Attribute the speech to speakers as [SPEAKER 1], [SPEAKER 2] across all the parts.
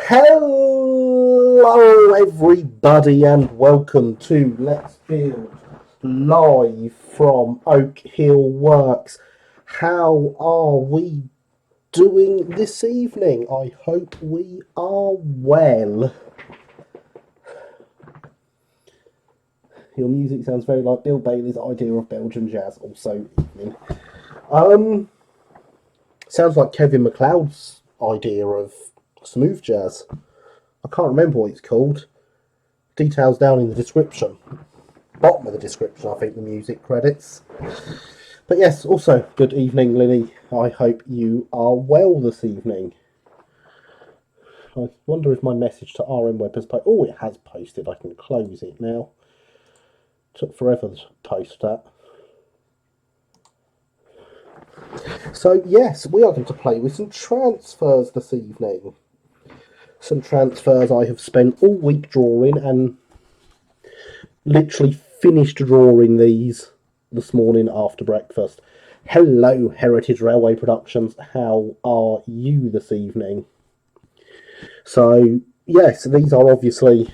[SPEAKER 1] Hello, everybody, and welcome to Let's Build live from Oak Hill Works. How are we doing this evening? I hope we are well. Your music sounds very like Bill Bailey's idea of Belgian jazz. Also evening. Sounds like Kevin MacLeod's idea of smooth jazz. I can't remember what it's called. Details down in the description. Bottom of the description, I think, the music credits. But yes, also, good evening, Lily. I hope you are well this evening. I wonder if my message to RM Web has posted. Oh, it has posted. I can close it now. Took forever to post that. So yes, we are going to play with some transfers this evening. Some transfers I have spent all week drawing and literally finished drawing these this morning after breakfast. Hello, Heritage Railway Productions. How are you this evening? So, yes, these are obviously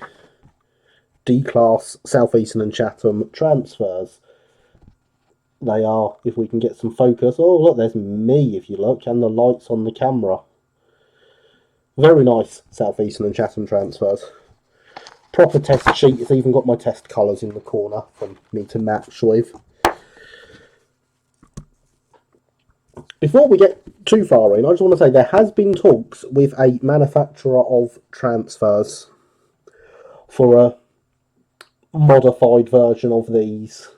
[SPEAKER 1] D-Class South Eastern and Chatham transfers. They are, if we can get some focus. Oh, look, there's me, if you look, and the lights on the camera. Very nice South Eastern and Chatham transfers. Proper test sheet. It's even got my test colours in the corner for me to match with. Before we get too far in, I just want to say there has been talks with a manufacturer of transfers for a modified version of these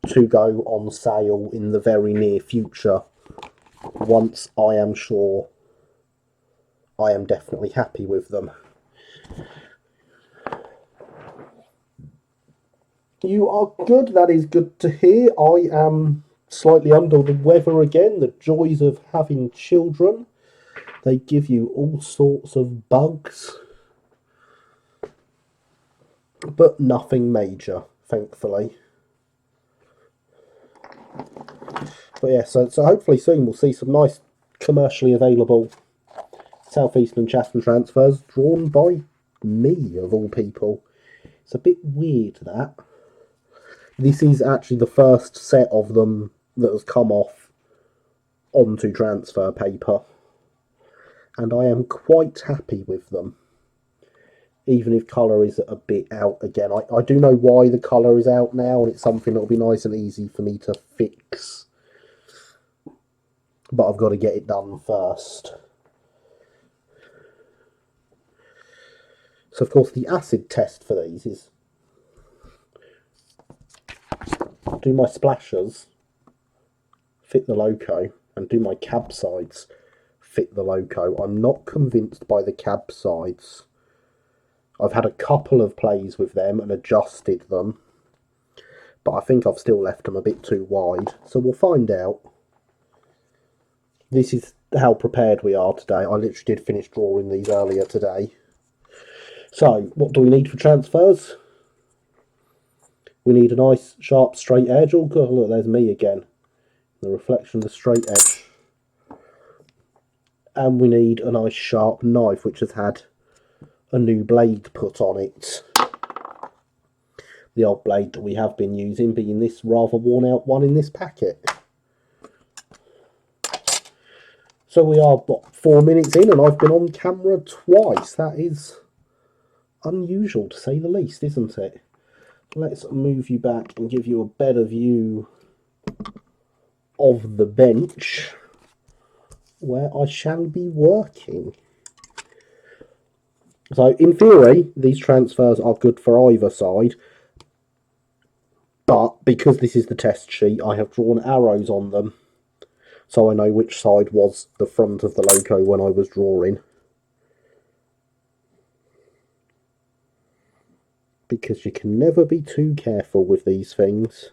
[SPEAKER 1] to go on sale in the very near future, once I am sure I am definitely happy with them. You are good, that is good to hear. I am slightly under the weather again, the joys of having children. They give you all sorts of bugs, but nothing major, thankfully. But yeah, so hopefully soon we'll see some nice commercially available South Eastern Chatham transfers drawn by me, of all people. It's a bit weird that. This is actually the first set of them that has come off onto transfer paper, and I am quite happy with them, even if colour is a bit out again. I do know why the colour is out now, and it's something that will be nice and easy for me to fix, but I've got to get it done first. So of course the acid test for these is do my splashers fit the loco and do my cab sides fit the loco. I'm not convinced by the cab sides. I've had a couple of plays with them and adjusted them, but I think I've still left them a bit too wide, so we'll find out. This is how prepared we are today. I literally did finish drawing these earlier today. So, what do we need for transfers? We need a nice, sharp, straight edge. Oh, God, look, there's me again. The reflection of the straight edge. And we need a nice, sharp knife, which has had a new blade put on it. The old blade that we have been using being this rather worn out one in this packet. So we are, what, 4 minutes in, and I've been on camera twice. That is unusual, to say the least, isn't it? Let's move you back and give you a better view of the bench where I shall be working. So in theory, these transfers are good for either side, but because this is the test sheet, I have drawn arrows on them so I know which side was the front of the loco when I was drawing. Because you can never be too careful with these things.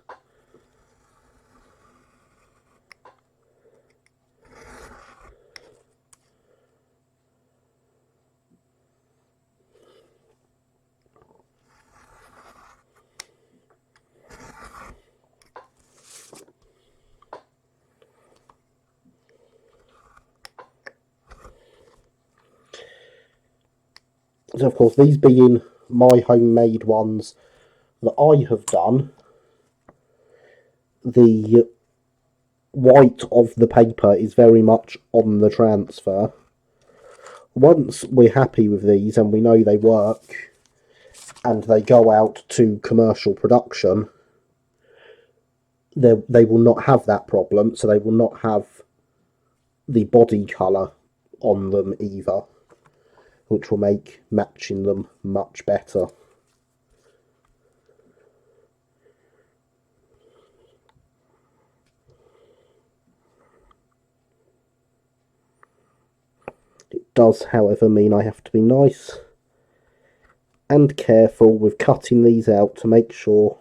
[SPEAKER 1] So of course, these being my homemade ones that I have done, the white of the paper is very much on the transfer. Once we're happy with these and we know they work and they go out to commercial production, they will not have that problem, so they will not have the body colour on them either, which will make matching them much better. It does, however, mean I have to be nice and careful with cutting these out to make sure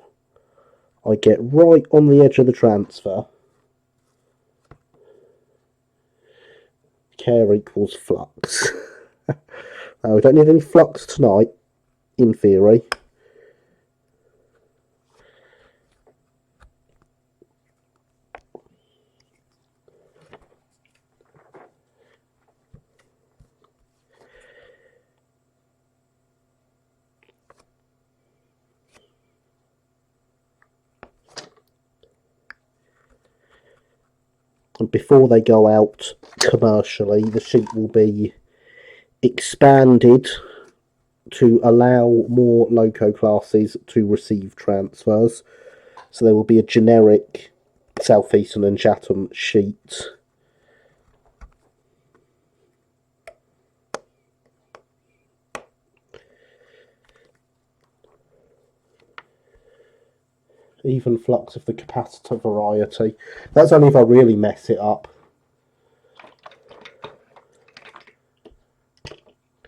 [SPEAKER 1] I get right on the edge of the transfer. Care equals flux. Now, we don't need any flux tonight, in theory. And before they go out commercially, the sheet will be expanded to allow more loco classes to receive transfers. So there will be a generic South Eastern and Chatham sheet. Even flux of the capacitor variety. That's only if I really mess it up.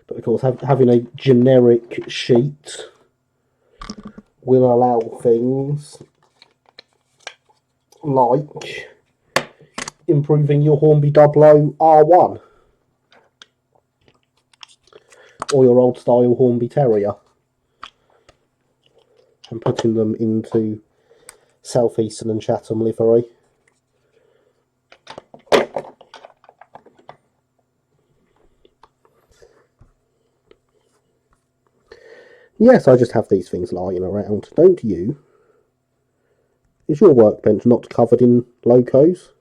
[SPEAKER 1] But of course, having a generic sheet will allow things like improving your Hornby 00 R1 or your old style Hornby Terrier and putting them into South Eastern and Chatham livery. Yes, I just have these things lying around, don't you? Is your workbench not covered in locos?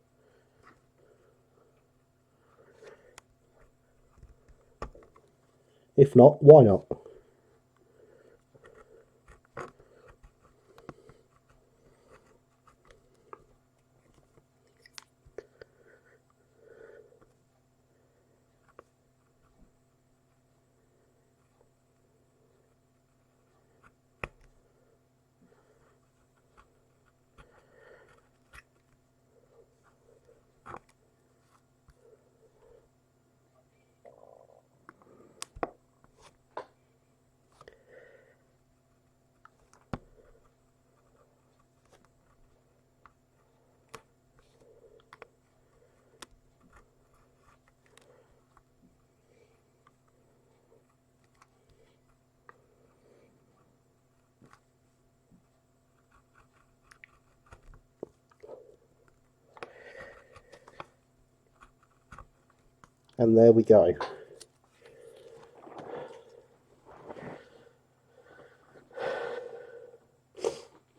[SPEAKER 1] If not, why not? And there we go.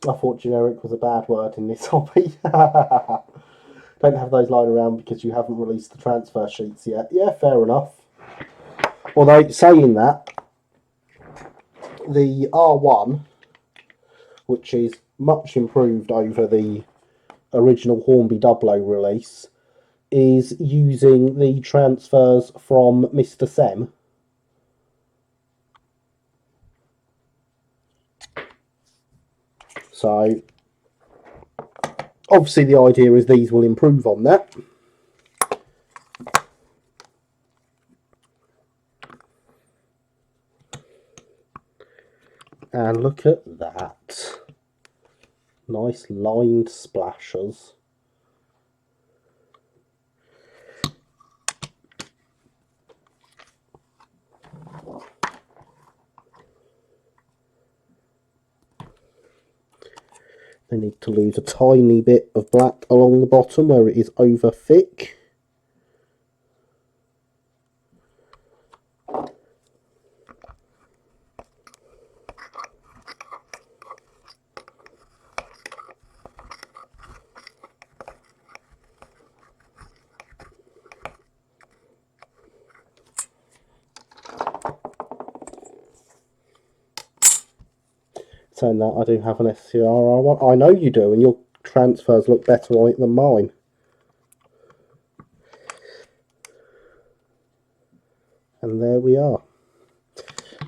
[SPEAKER 1] I thought generic was a bad word in this hobby. Don't have those lying around because you haven't released the transfer sheets yet. Yeah, fair enough. Although, saying that, the R1, which is much improved over the original Hornby 00 release, is using the transfers from Mr. Sem. So, obviously the idea is these will improve on that. And look at that. Nice lined splashers. They need to lose a tiny bit of black along the bottom where it is over thick. Saying that, I do have an SCRR1. I know you do, and your transfers look better on it than mine. And there we are.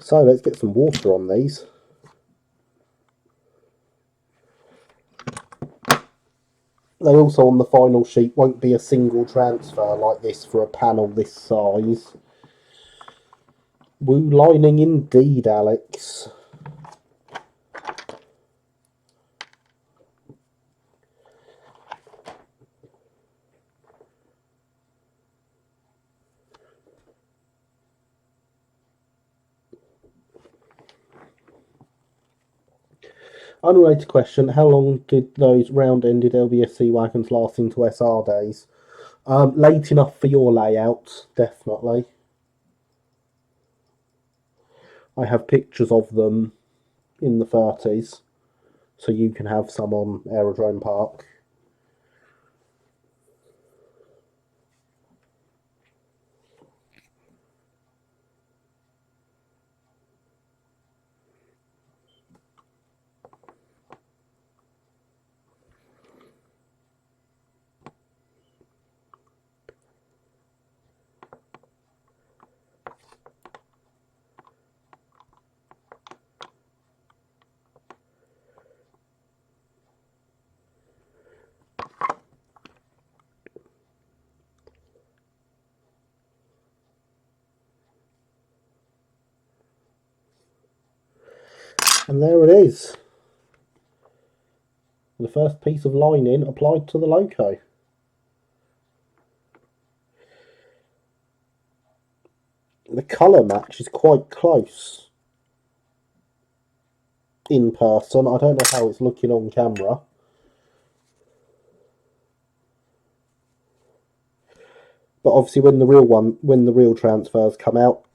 [SPEAKER 1] So let's get some water on these. They also, on the final sheet, won't be a single transfer like this for a panel this size. Woo lining indeed, Alex. Unrelated question, how long did those round-ended LBSC wagons last into SR days? Late enough for your layout, definitely. I have pictures of them in the 30s, so you can have some on Aerodrome Park. And there it is. The first piece of lining applied to the loco. The colour match is quite close in person. I don't know how it's looking on camera. But obviously when the real transfers come out,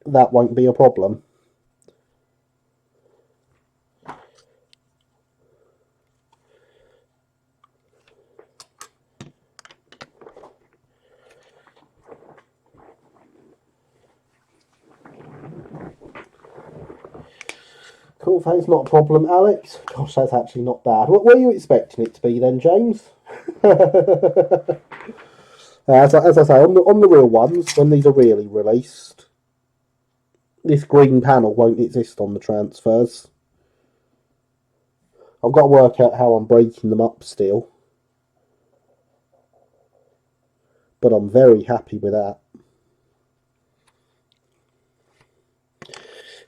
[SPEAKER 1] that won't be a problem. Cool, thanks, not a problem, Alex. Gosh, that's actually not bad. What were you expecting it to be then, James? As I say, on the real ones, when these are really released, this green panel won't exist on the transfers. I've got to work out how I'm breaking them up still. But I'm very happy with that.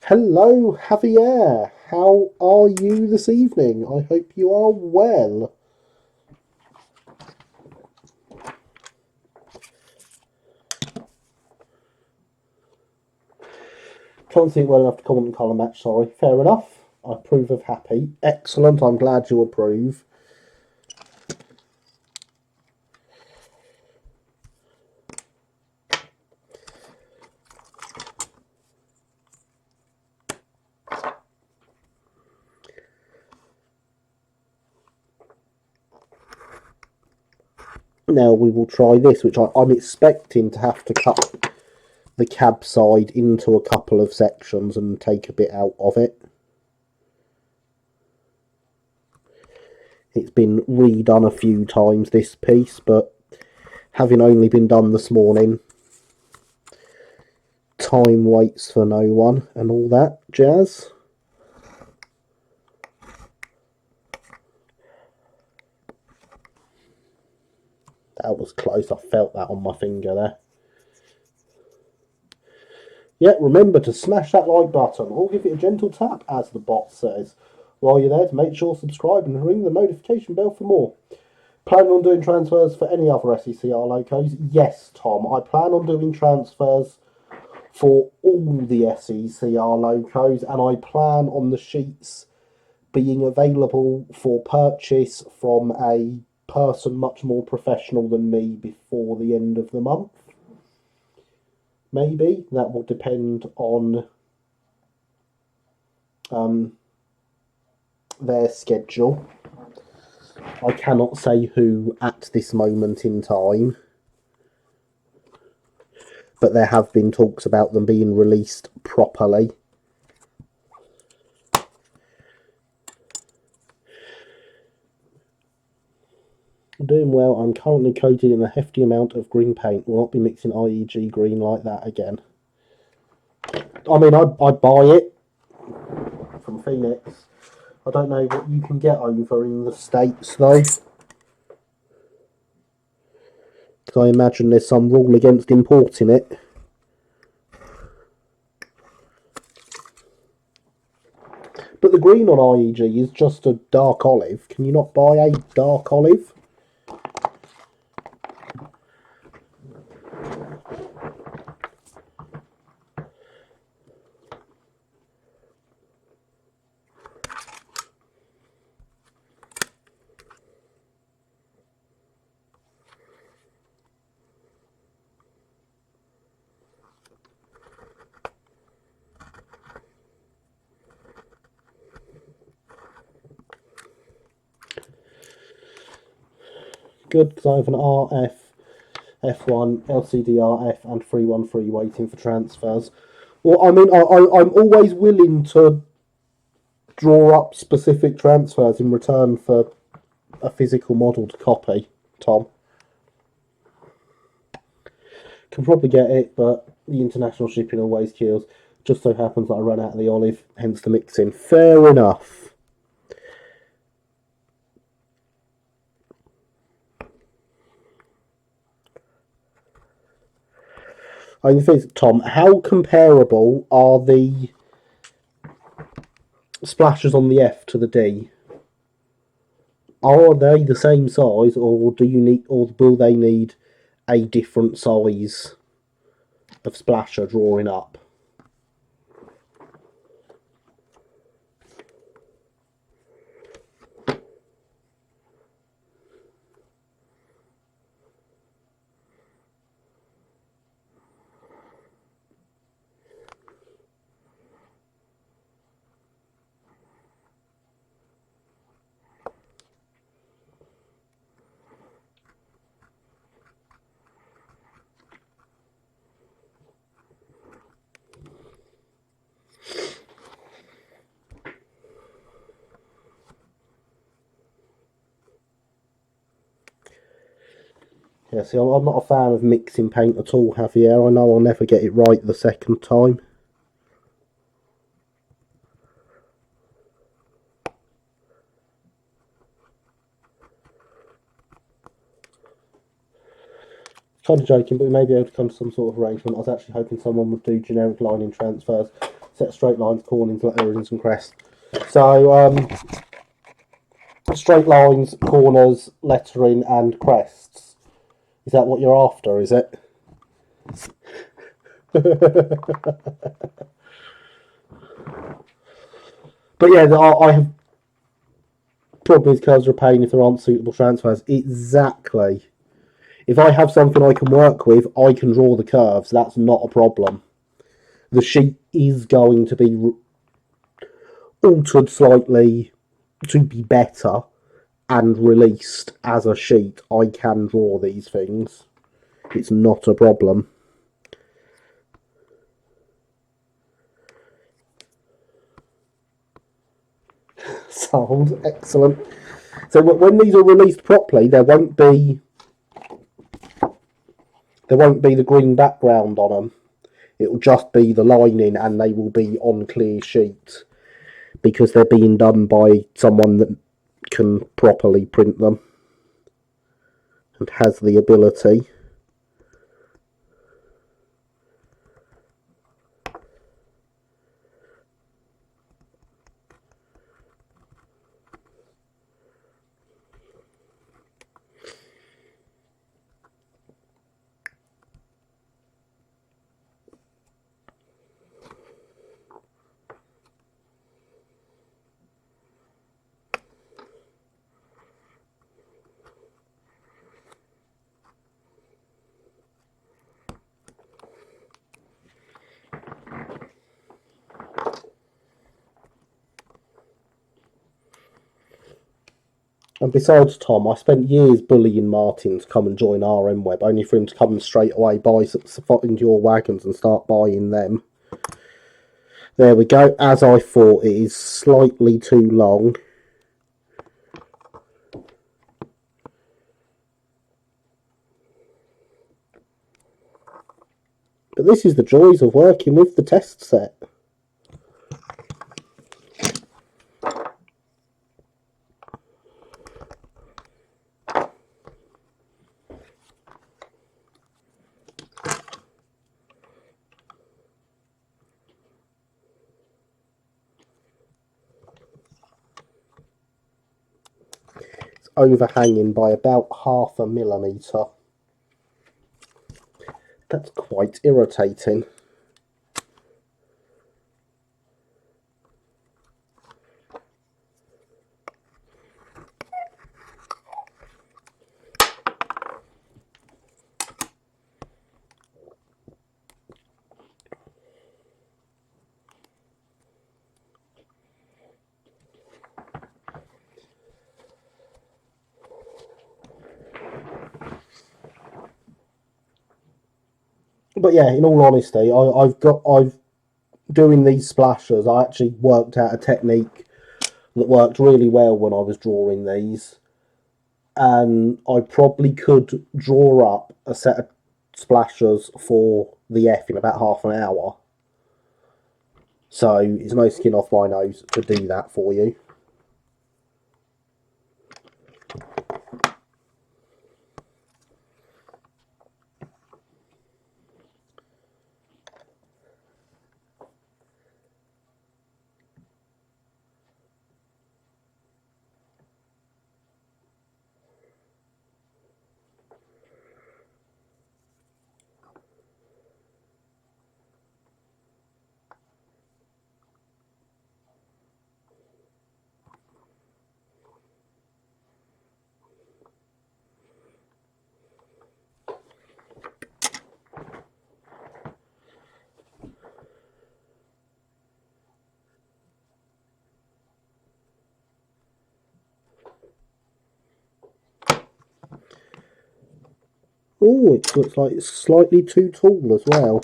[SPEAKER 1] Hello, Javier. How are you this evening? I hope you are well. Can't see it well enough to comment on colour match, sorry. Fair enough. I approve of happy. Excellent, I'm glad you approve. Now we will try this, which I'm expecting to have to cut the cab side into a couple of sections and take a bit out of it. It's been redone a few times, this piece, but having only been done this morning, time waits for no one and all that jazz. That was close, I felt that on my finger there. Yeah, remember to smash that like button or give it a gentle tap, as the bot says. While you're there, to make sure to subscribe and ring the notification bell for more. Planning on doing transfers for any other SECR locos? Yes, Tom. I plan on doing transfers for all the SECR locos, and I plan on the sheets being available for purchase from a person much more professional than me before the end of the month. Maybe. That will depend on their schedule. I cannot say who at this moment in time, but there have been talks about them being released properly. Doing well. I'm currently coated in a hefty amount of green paint. Will not be mixing IEG green like that again. I mean, I buy it from Phoenix. I don't know what you can get over in the States, though. Because I imagine there's some rule against importing it. But the green on IEG is just a dark olive. Can you not buy a dark olive? Good, because I have an RF, F1, LCD-RF and 313 waiting for transfers. Well, I mean, I'm always willing to draw up specific transfers in return for a physical model to copy, Tom. Can probably get it, but the international shipping always kills. Just so happens that I run out of the olive, hence the mixing. Fair enough. I think, Tom, how comparable are the splashes on the F to the D? Are they the same size, or will they need a different size of splasher drawing up? Yeah, see, I'm not a fan of mixing paint at all, Javier. I know I'll never get it right the second time. Kind of joking, but we may be able to come to some sort of arrangement. I was actually hoping someone would do generic lining transfers, set straight lines, cornings, letters, and crests. So, straight lines, corners, lettering, and crests. Is that what you're after, is it? But yeah, I have problems with curves are a pain if there aren't suitable transfers. Exactly. If I have something I can work with, I can draw the curves. That's not a problem. The sheet is going to be altered slightly to be better and released as a sheet. I can draw these things. It's not a problem. Sold. Excellent. So when these are released properly, there won't be the green background on them. It will just be the lining, and they will be on clear sheet because they're being done by someone that can properly print them and has the ability. And besides Tom, I spent years bullying Martin to come and join RM Web, only for him to come straight away, find your wagons and start buying them. There we go. As I thought, it is slightly too long. But this is the joys of working with the test set. It's overhanging by about 0.5 millimetre. That's quite irritating. But yeah, in all honesty, I've doing these splashes. I actually worked out a technique that worked really well when I was drawing these, and I probably could draw up a set of splashers for the F in about half an hour. So it's no skin off my nose to do that for you. Oh, it looks like it's slightly too tall as well.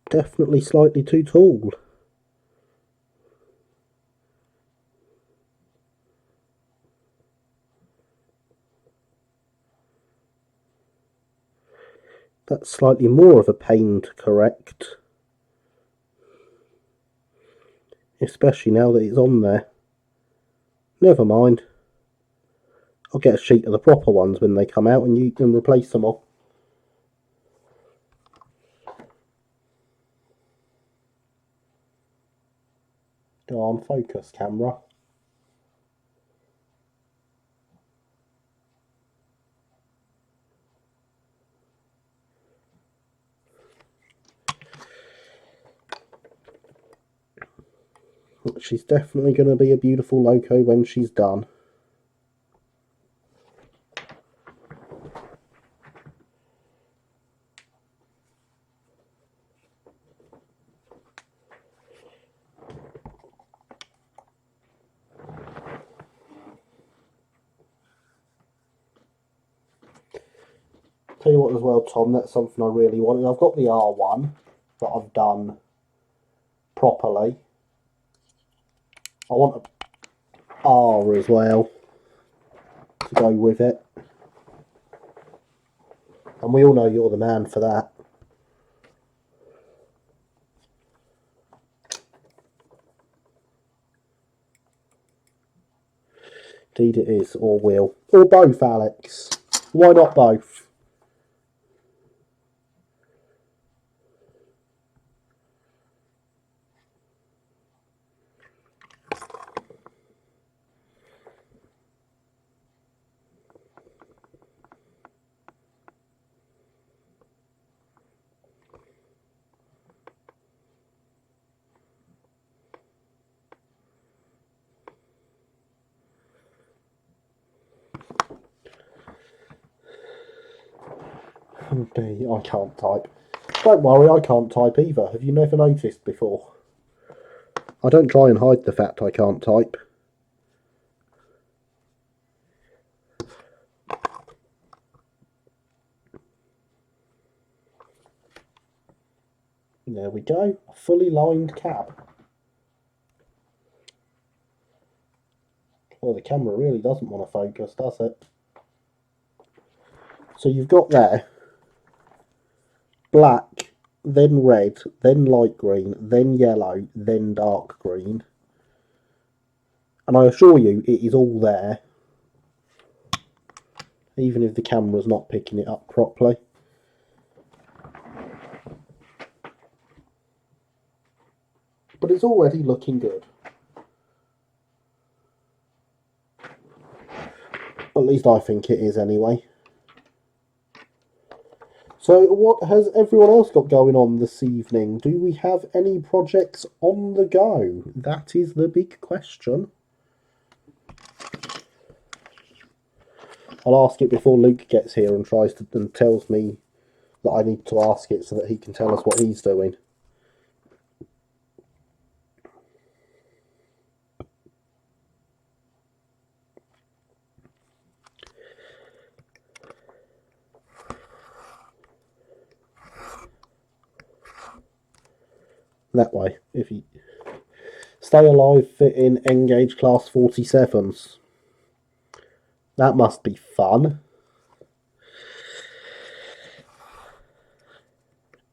[SPEAKER 1] Definitely slightly too tall. That's slightly more of a pain to correct. Especially now that it's on there. Never mind. I'll get a sheet of the proper ones when they come out and you can replace them all. Go on, focus camera. She's definitely going to be a beautiful loco when she's done. Tell you what as well, Tom, that's something I really wanted. I've got the R1 that I've done properly. I want a R as well to go with it. And we all know you're the man for that. Indeed it is, or will. Or both, Alex. Why not both? I can't type. Don't worry, I can't type either. Have you never noticed before? I don't try and hide the fact I can't type. There we go, a fully lined cab. For the the camera really doesn't want to focus, does it? So you've got there black, then red, then light green, then yellow, then dark green. And I assure you, it is all there, even if the camera's not picking it up properly. But it's already looking good. At least I think it is anyway. So what has everyone else got going on this evening? Do we have any projects on the go? That is the big question. I'll ask it before Luke gets here and tells me that I need to ask it so that he can tell us what he's doing. That way, if you stay alive, fit in, engage class 47s. That must be fun.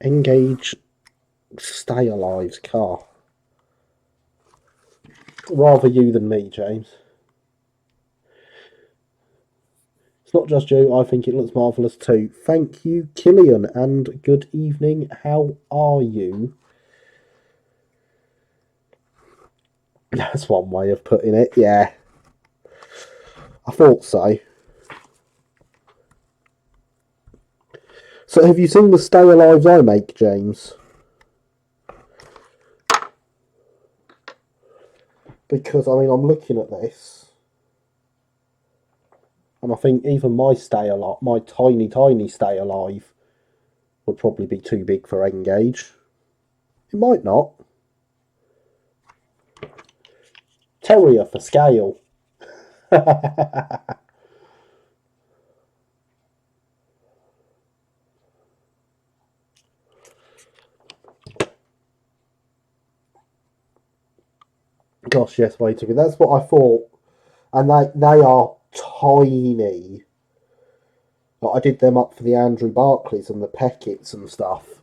[SPEAKER 1] Engage stay alive's car. Rather you than me, James. It's not just you, I think it looks marvellous too. Thank you, Killian, and good evening. How are you? That's one way of putting it, yeah. I thought so. So have you seen the stay alives I make, James? Because, I mean, I'm looking at this, and I think even my tiny, tiny stay alive would probably be too big for Engage. It might not. Terrier for scale. Gosh, yes, way too big. That's what I thought. And they are tiny. Like, I did them up for the Andrew Barclays and the Pecketts and stuff.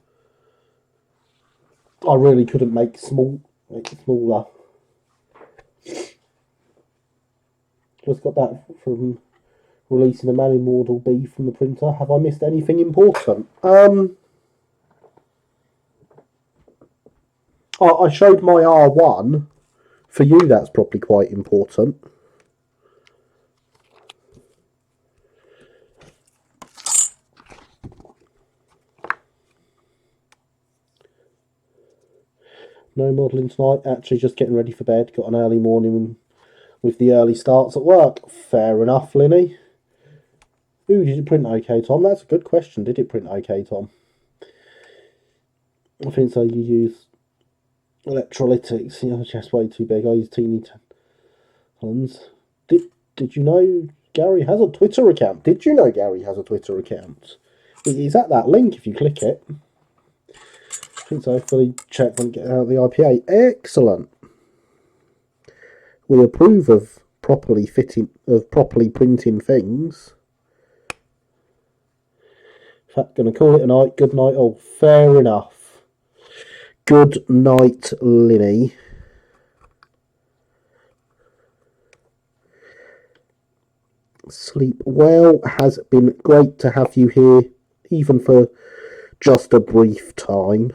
[SPEAKER 1] I really couldn't make it smaller. Just got back from releasing a Manny Model B from the printer. Have I missed anything important? I showed my R1. For you, that's probably quite important. No modelling tonight. Actually, just getting ready for bed. Got an early morning with the early starts at work. Fair enough, Linny. Ooh, did it print okay, Tom? That's a good question. Did it print okay, Tom? I think so. You use electrolytics. You know, just way too big. I use teeny tons. Did you know Gary has a Twitter account? Did you know Gary has a Twitter account? Is that link if you click it? I think so. Fully checked when getting out of the IPA. Excellent. We approve of properly printing things. In fact, going to call it a night. Good night. Oh, fair enough. Good night, Linny. Sleep well. Has been great to have you here, even for just a brief time.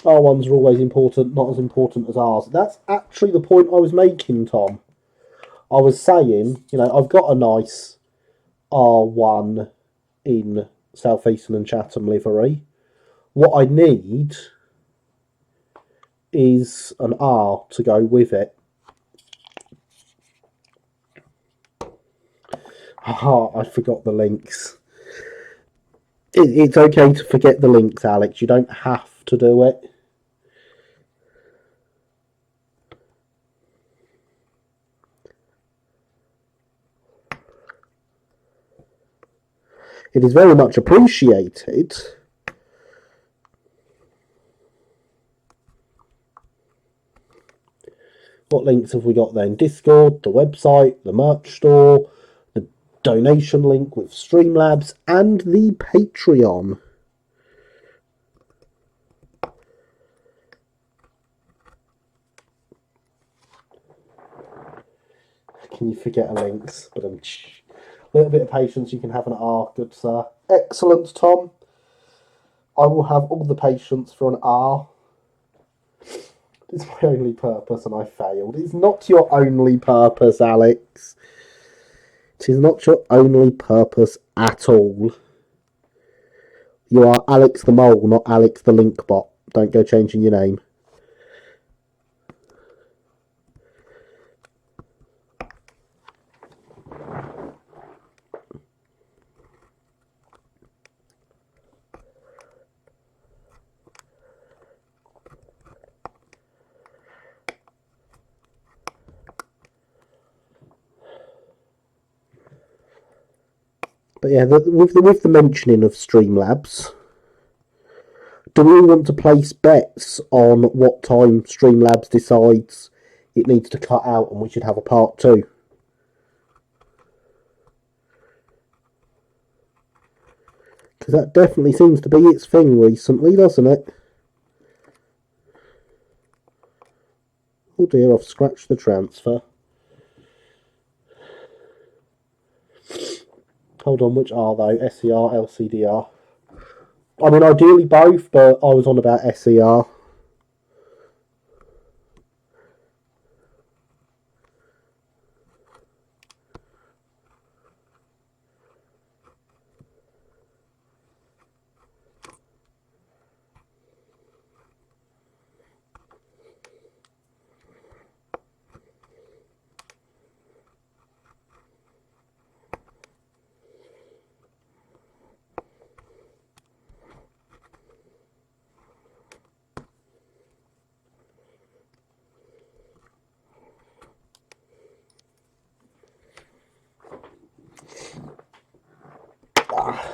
[SPEAKER 1] Our ones are always important, not as important as ours. That's actually the point I was making, Tom. I was saying, you know, I've got a nice R1 in South Eastern and Chatham livery. What I need is an R to go with it. I forgot the links. It's okay to forget the links, Alex. You don't have to do it. It is very much appreciated. What links have we got then? Discord, the website, the merch store, the donation link with Streamlabs, and the Patreon. Can you forget links? But a little bit of patience, you can have an R, good sir. Excellent, Tom. I will have all the patience for an R. It's my only purpose, and I failed. It's not your only purpose, Alex. It is not your only purpose at all. You are Alex the Mole, not Alex the Link Bot. Don't go changing your name. But yeah, with the mentioning of Streamlabs, do we want to place bets on what time Streamlabs decides it needs to cut out and we should have a part 2? Because that definitely seems to be its thing recently, doesn't it? Oh dear, I've scratched the transfer. Hold on, which are they? SER, LCDR? I mean, ideally both, but I was on about SER.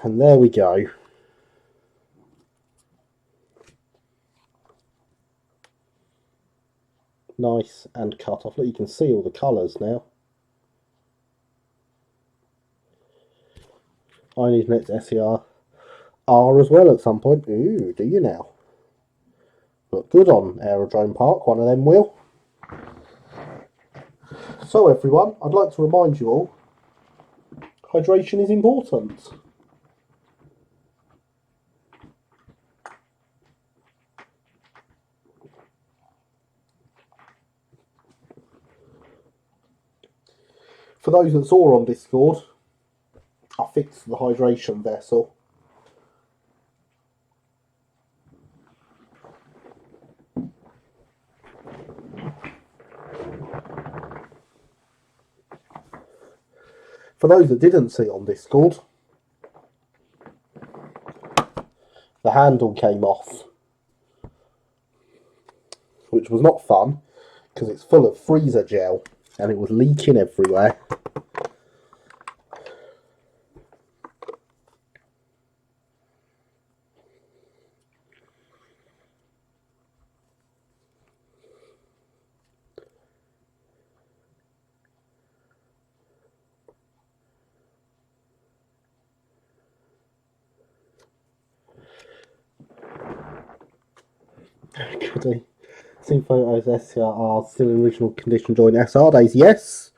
[SPEAKER 1] And there we go. Nice and cut off. Look, you can see all the colours now. I need an SER R as well at some point. Ooh, do you now? Look good on Aerodrome Park, one of them will. So everyone, I'd like to remind you all, hydration is important. For those that saw on Discord, I fixed the hydration vessel. For those that didn't see on Discord, the handle came off, which was not fun because it's full of freezer gel and it was leaking everywhere. Could he? Seen photos SCR still in original condition during SR days? Yes.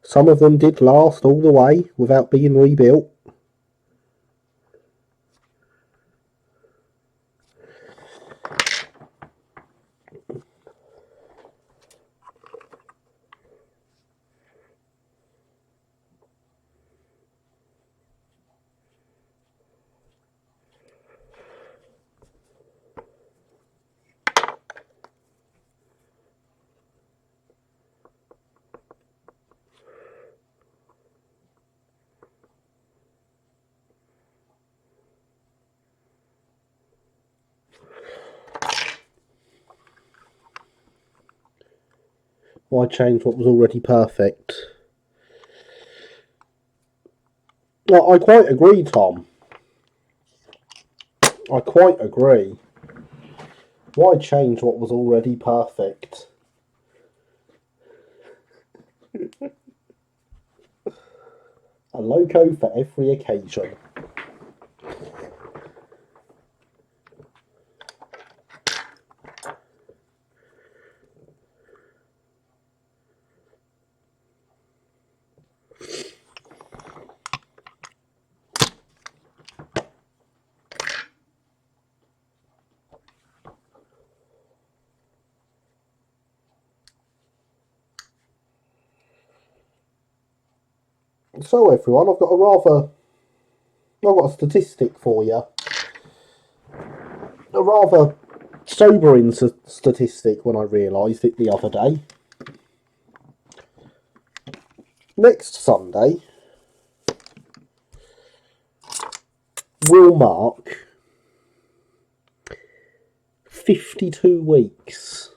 [SPEAKER 1] Some of them did last all the way without being rebuilt. Why change what was already perfect? Well, I quite agree, Tom. I quite agree. Why change what was already perfect? A loco for every occasion. So everyone, I've got a statistic for you. A rather sobering statistic when I realised it the other day. Next Sunday will mark 52 weeks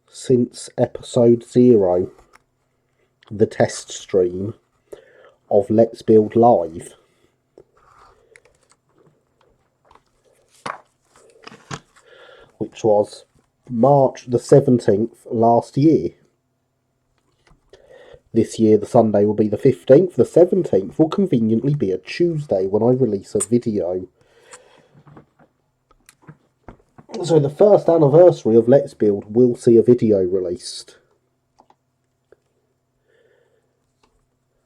[SPEAKER 1] since episode 0, the test stream of Let's Build Live. Which was March the 17th last year. This year the Sunday will be the 15th, the 17th will conveniently be a Tuesday when I release a video. So the first anniversary of Let's Build will see a video released.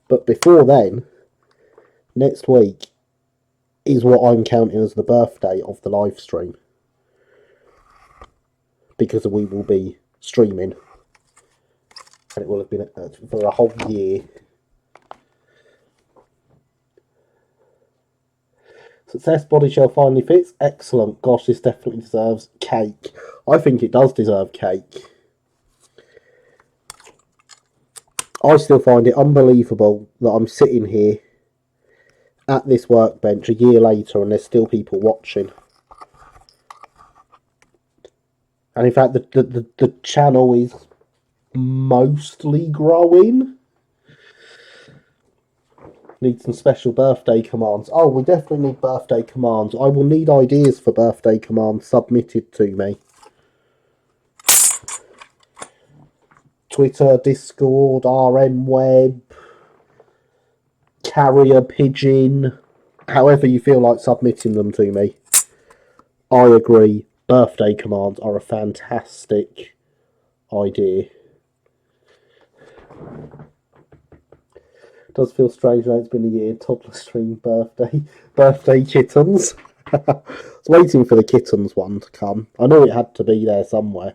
[SPEAKER 1] But before then, next week is what I'm counting as the birthday of the live stream. Because we will be streaming. And it will have been for a whole year. Success body shell finally fits. Excellent. Gosh, this definitely deserves cake. I think it does deserve cake. I still find it unbelievable that I'm sitting here at this workbench a year later and there's still people watching. And in fact, the channel is mostly growing. Need some special birthday commands. Oh, we definitely need birthday commands. I will need ideas for birthday commands submitted to me. Twitter, Discord, RM Web, Carrier Pigeon, however you feel like submitting them to me. I agree, birthday commands are a fantastic idea. Does feel strange now it's been a year. Toddler stream birthday kittens. I was waiting for the kittens one to come. I knew it had to be there somewhere.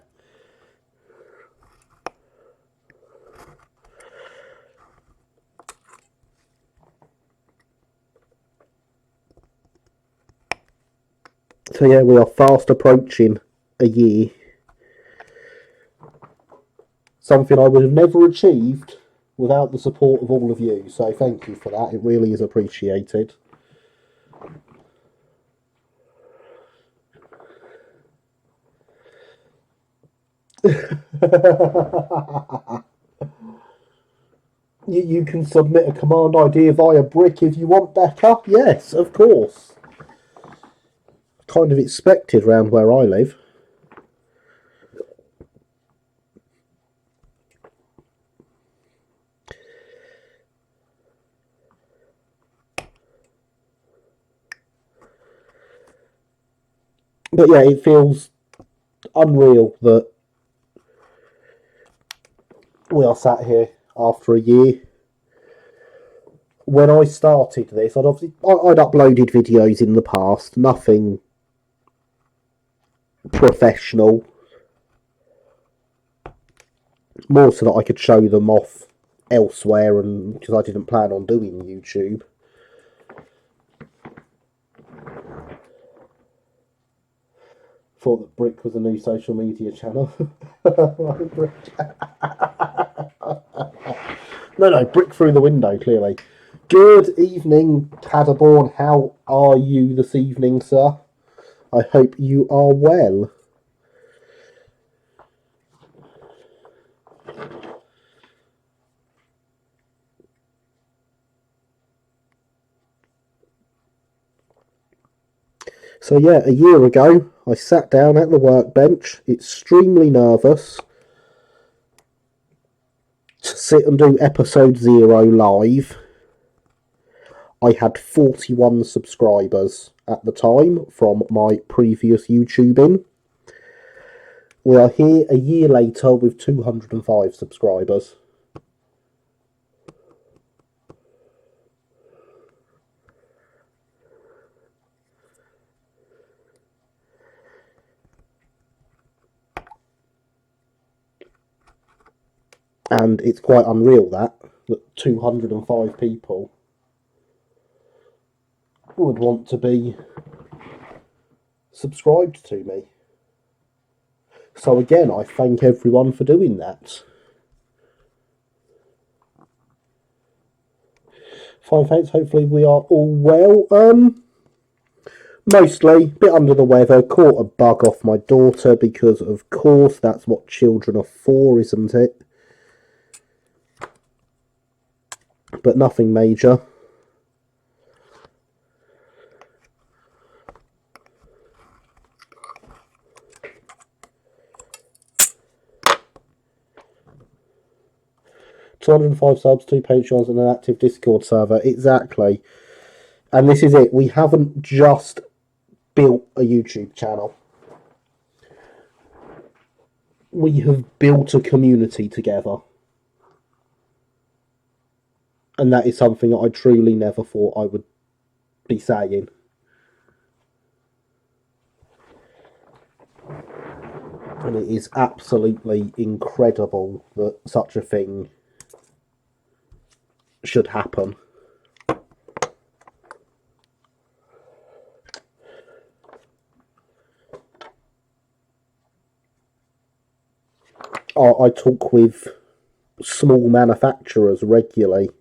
[SPEAKER 1] So yeah, we are fast approaching a year. Something I would have never achieved without the support of all of you. So thank you for that. It really is appreciated. You can submit a command idea via Brick if you want, Becca. Yes, of course. Kind of expected round where I live. But yeah, it feels unreal that we are sat here after a year. When I started this, I'd uploaded videos in the past, nothing professional, more so that I could show them off elsewhere, and because I didn't plan on doing YouTube. Thought that Brick was a new social media channel. No, Brick through the window, clearly. Good evening, Paderborn. How are you this evening, sir? I hope you are well. So yeah, a year ago, I sat down at the workbench, extremely nervous, sit and do episode 0 live, I had 41 subscribers at the time from my previous YouTubing. We are here a year later with 205 subscribers. And it's quite unreal that 205 people would want to be subscribed to me. So again, I thank everyone for doing that. Fine, thanks. Hopefully we are all well. Mostly a bit under the weather. Caught a bug off my daughter because, of course, that's what children are for, isn't it? But nothing major. $205 subs, 2 Patreons, and an active Discord server. Exactly. And this is it. We haven't just built a YouTube channel. We have built a community together. And that is something that I truly never thought I would be saying. And it is absolutely incredible that such a thing should happen. I talk with small manufacturers regularly.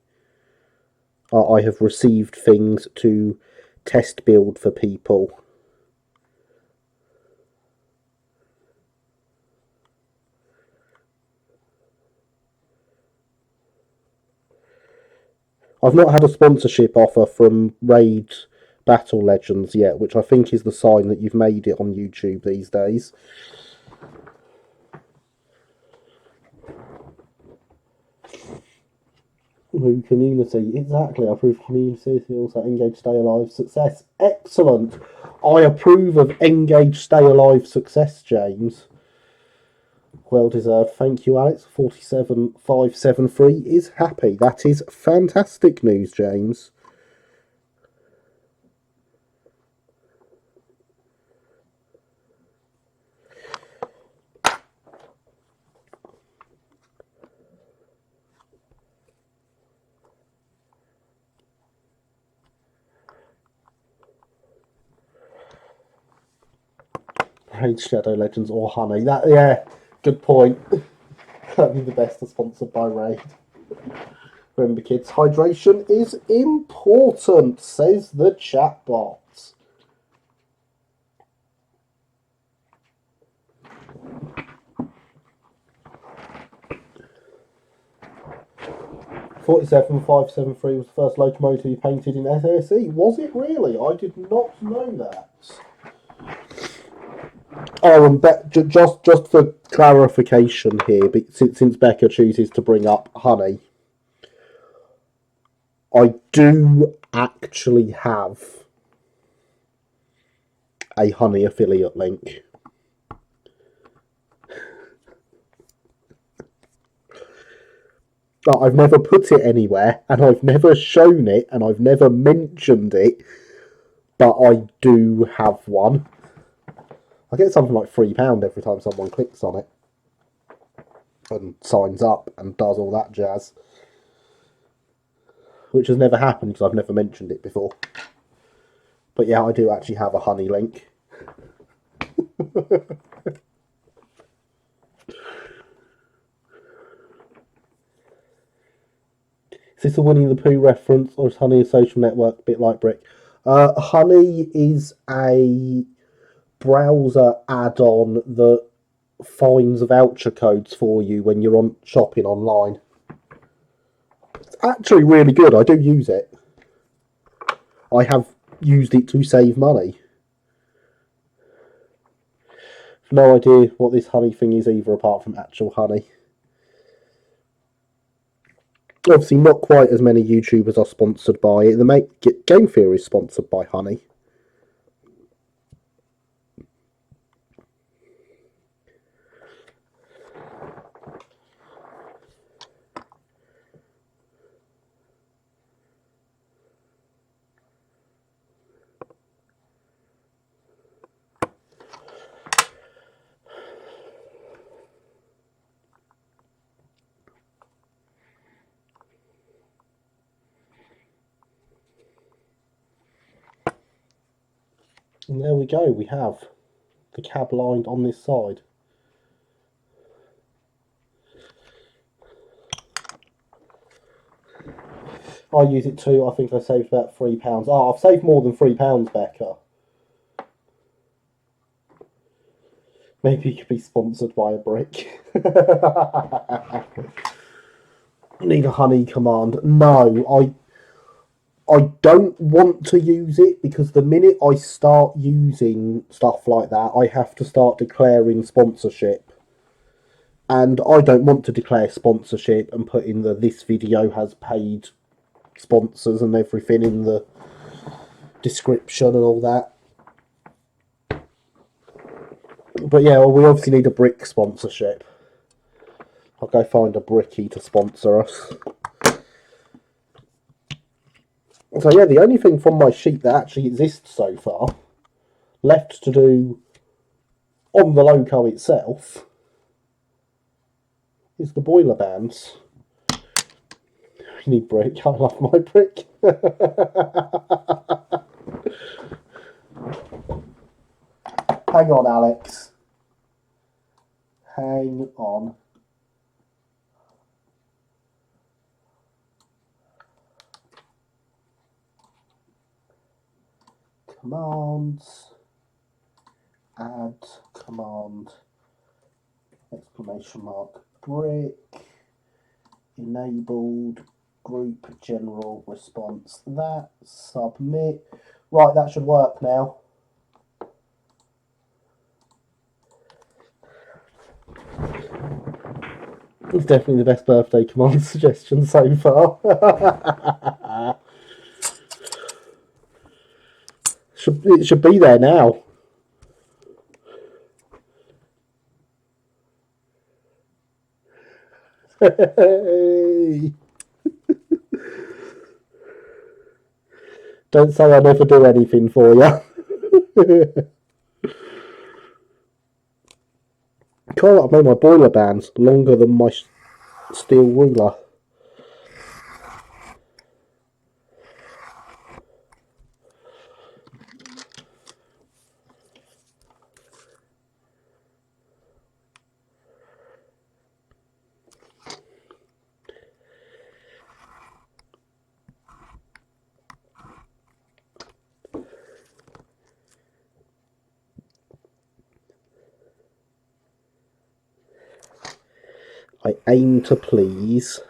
[SPEAKER 1] I have received things to test build for people. I've not had a sponsorship offer from Raid Battle Legends yet, which I think is the sign that you've made it on YouTube these days. Ooh, community, exactly. I approve community, also engage, stay alive, success. Excellent. I approve of engage, stay alive, success, James. Well deserved. Thank you, Alex. 47573 is happy. That is fantastic news, James. Raid Shadow Legends or Honey. That, yeah, good point. That'd be the best are sponsored by Raid. Remember, kids, hydration is important, says the chatbot. $47,573 was the first locomotive painted in SSE. Was it really? I did not know that. Oh, and just for clarification here, since Becca chooses to bring up Honey, I do actually have a Honey affiliate link. I've never put it anywhere, and I've never shown it, and I've never mentioned it, but I do have one. I get something like £3 every time someone clicks on it and signs up and does all that jazz, which has never happened because I've never mentioned it before. But yeah, I do actually have a Honey link. Is this a Winnie the Pooh reference, or is Honey a social network, a bit like Brick? Honey is a browser add-on that finds voucher codes for you when you're on shopping online. It's actually really good. I do use it. I have used it to save money. I've no idea what this honey thing is either, apart from actual honey. Obviously, not quite as many YouTubers are sponsored by it. Game Theory is sponsored by Honey. And there we go, we have the cab lined on this side. I use it too. I think I saved about £3. Oh, I've saved more than £3, Becca. Maybe you could be sponsored by a brick. Need a Honey command. No, I don't want to use it because the minute I start using stuff like that, I have to start declaring sponsorship. And I don't want to declare sponsorship and put in this video has paid sponsors and everything in the description and all that. But yeah, well, we obviously need a brick sponsorship. I'll go find a brickie to sponsor us. So yeah, the only thing from my sheet that actually exists so far left to do on the loco itself is the boiler bands. You need brick. I love my brick. Hang on, Alex. Hang on. Commands. Add command. Exclamation mark. Brick. Enabled. Group general response. That. Submit. Right, that should work now. It's definitely the best birthday command suggestion so far. It should be there now. Hey. Don't say I never do anything for you. God, I've made my boiler bands longer than my steel ruler. I aim to please.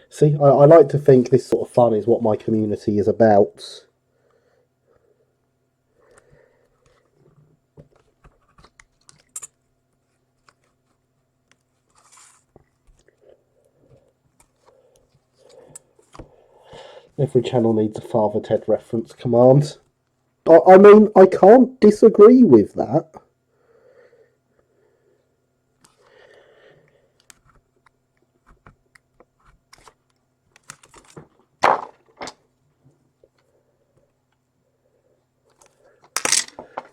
[SPEAKER 1] See, I like to think this sort of fun is what my community is about. Every channel needs a Father Ted reference command. I mean, I can't disagree with that.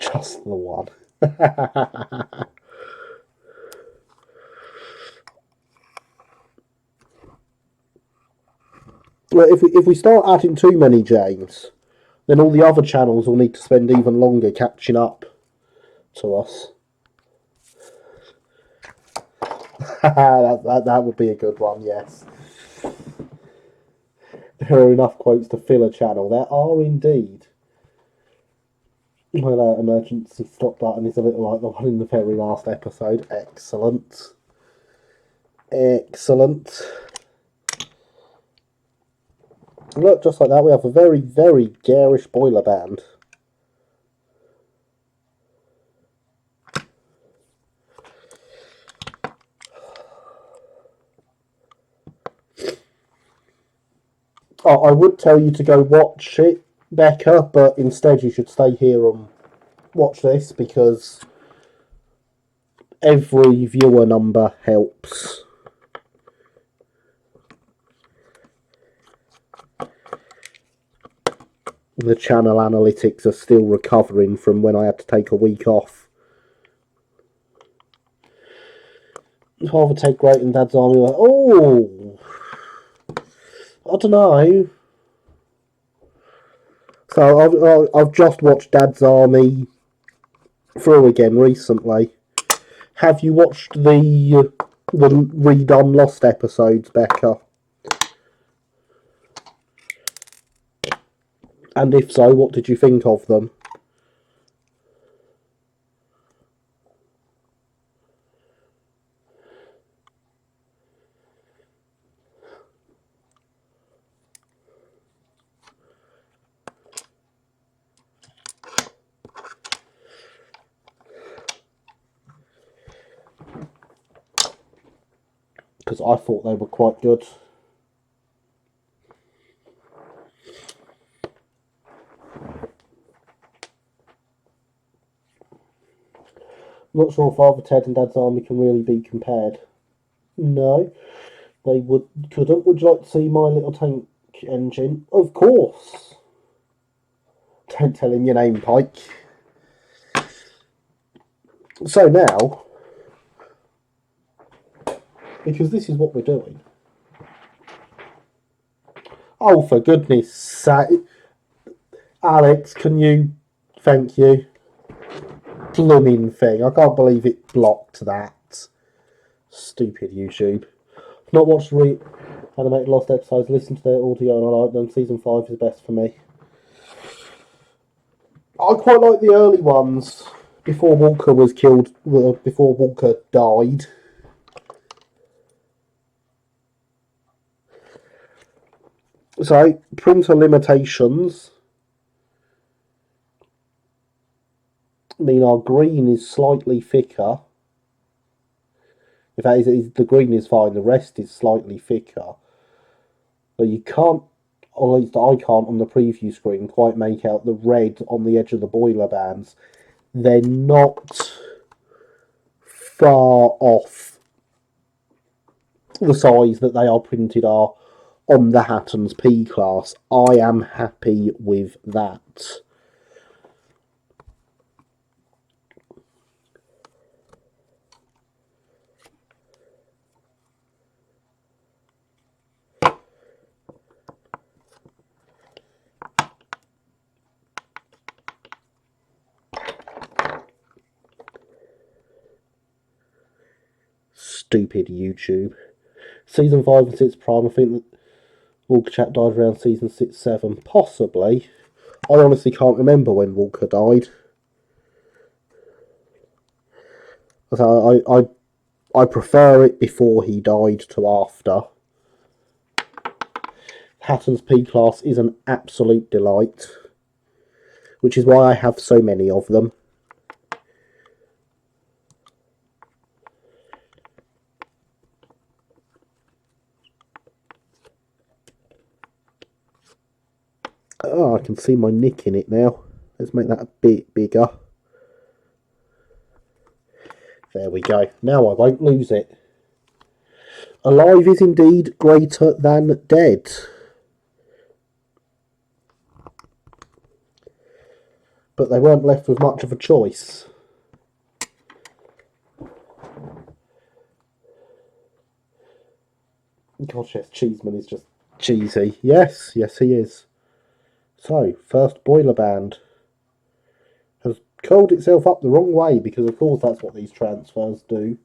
[SPEAKER 1] Just the one. Well, if we start adding too many James, then all the other channels will need to spend even longer catching up to us. that would be a good one, yes. There are enough quotes to fill a channel. There are indeed. Well, that emergency stop button is a little like the one in the very last episode. Excellent. Excellent. Look, just like that, we have a very, very garish boiler band. Oh, I would tell you to go watch it, Becca, but instead you should stay here and watch this because every viewer number helps. The channel analytics are still recovering from when I had to take a week off. Father Ted Great and Dad's Army were, oh, I don't know. So I've just watched Dad's Army through again recently. Have you watched the redone Lost episodes, Becca? And if so, what did you think of them? Because I thought they were quite good. Not sure if Father Ted and Dad's Army can really be compared. No, they couldn't. Would you like to see My Little Tank Engine? Of course. Don't tell him your name, Pike. So now, because this is what we're doing. Oh, for goodness sake. Alex, can you... Thank you. Blooming thing. I can't believe it blocked that. Stupid YouTube. Not watched animated Lost episodes, listen to their audio and I like them. Season 5 is the best for me. I quite like the early ones before Walker was killed, before Walker died. So, printer limitations mean our green is slightly thicker. In fact, the green is fine, the rest is slightly thicker. So you can't, or at least I can't on the preview screen, quite make out the red on the edge of the boiler bands. They're not far off the size that they are printed are on the Hatton's P-Class. I am happy with that. Stupid YouTube. Season 5 and 6 Prime, I think that Walker Chat died around season 6, 7. Possibly. I honestly can't remember when Walker died. I prefer it before he died to after. Hatton's P-Class is an absolute delight, which is why I have so many of them. Oh, I can see my nick in it now. Let's make that a bit bigger. There we go. Now I won't lose it. Alive is indeed greater than dead. But they weren't left with much of a choice. Gosh, yes, Cheeseman is just cheesy. Yes, yes he is. So, first boiler band has curled itself up the wrong way because of course that's what these transfers do.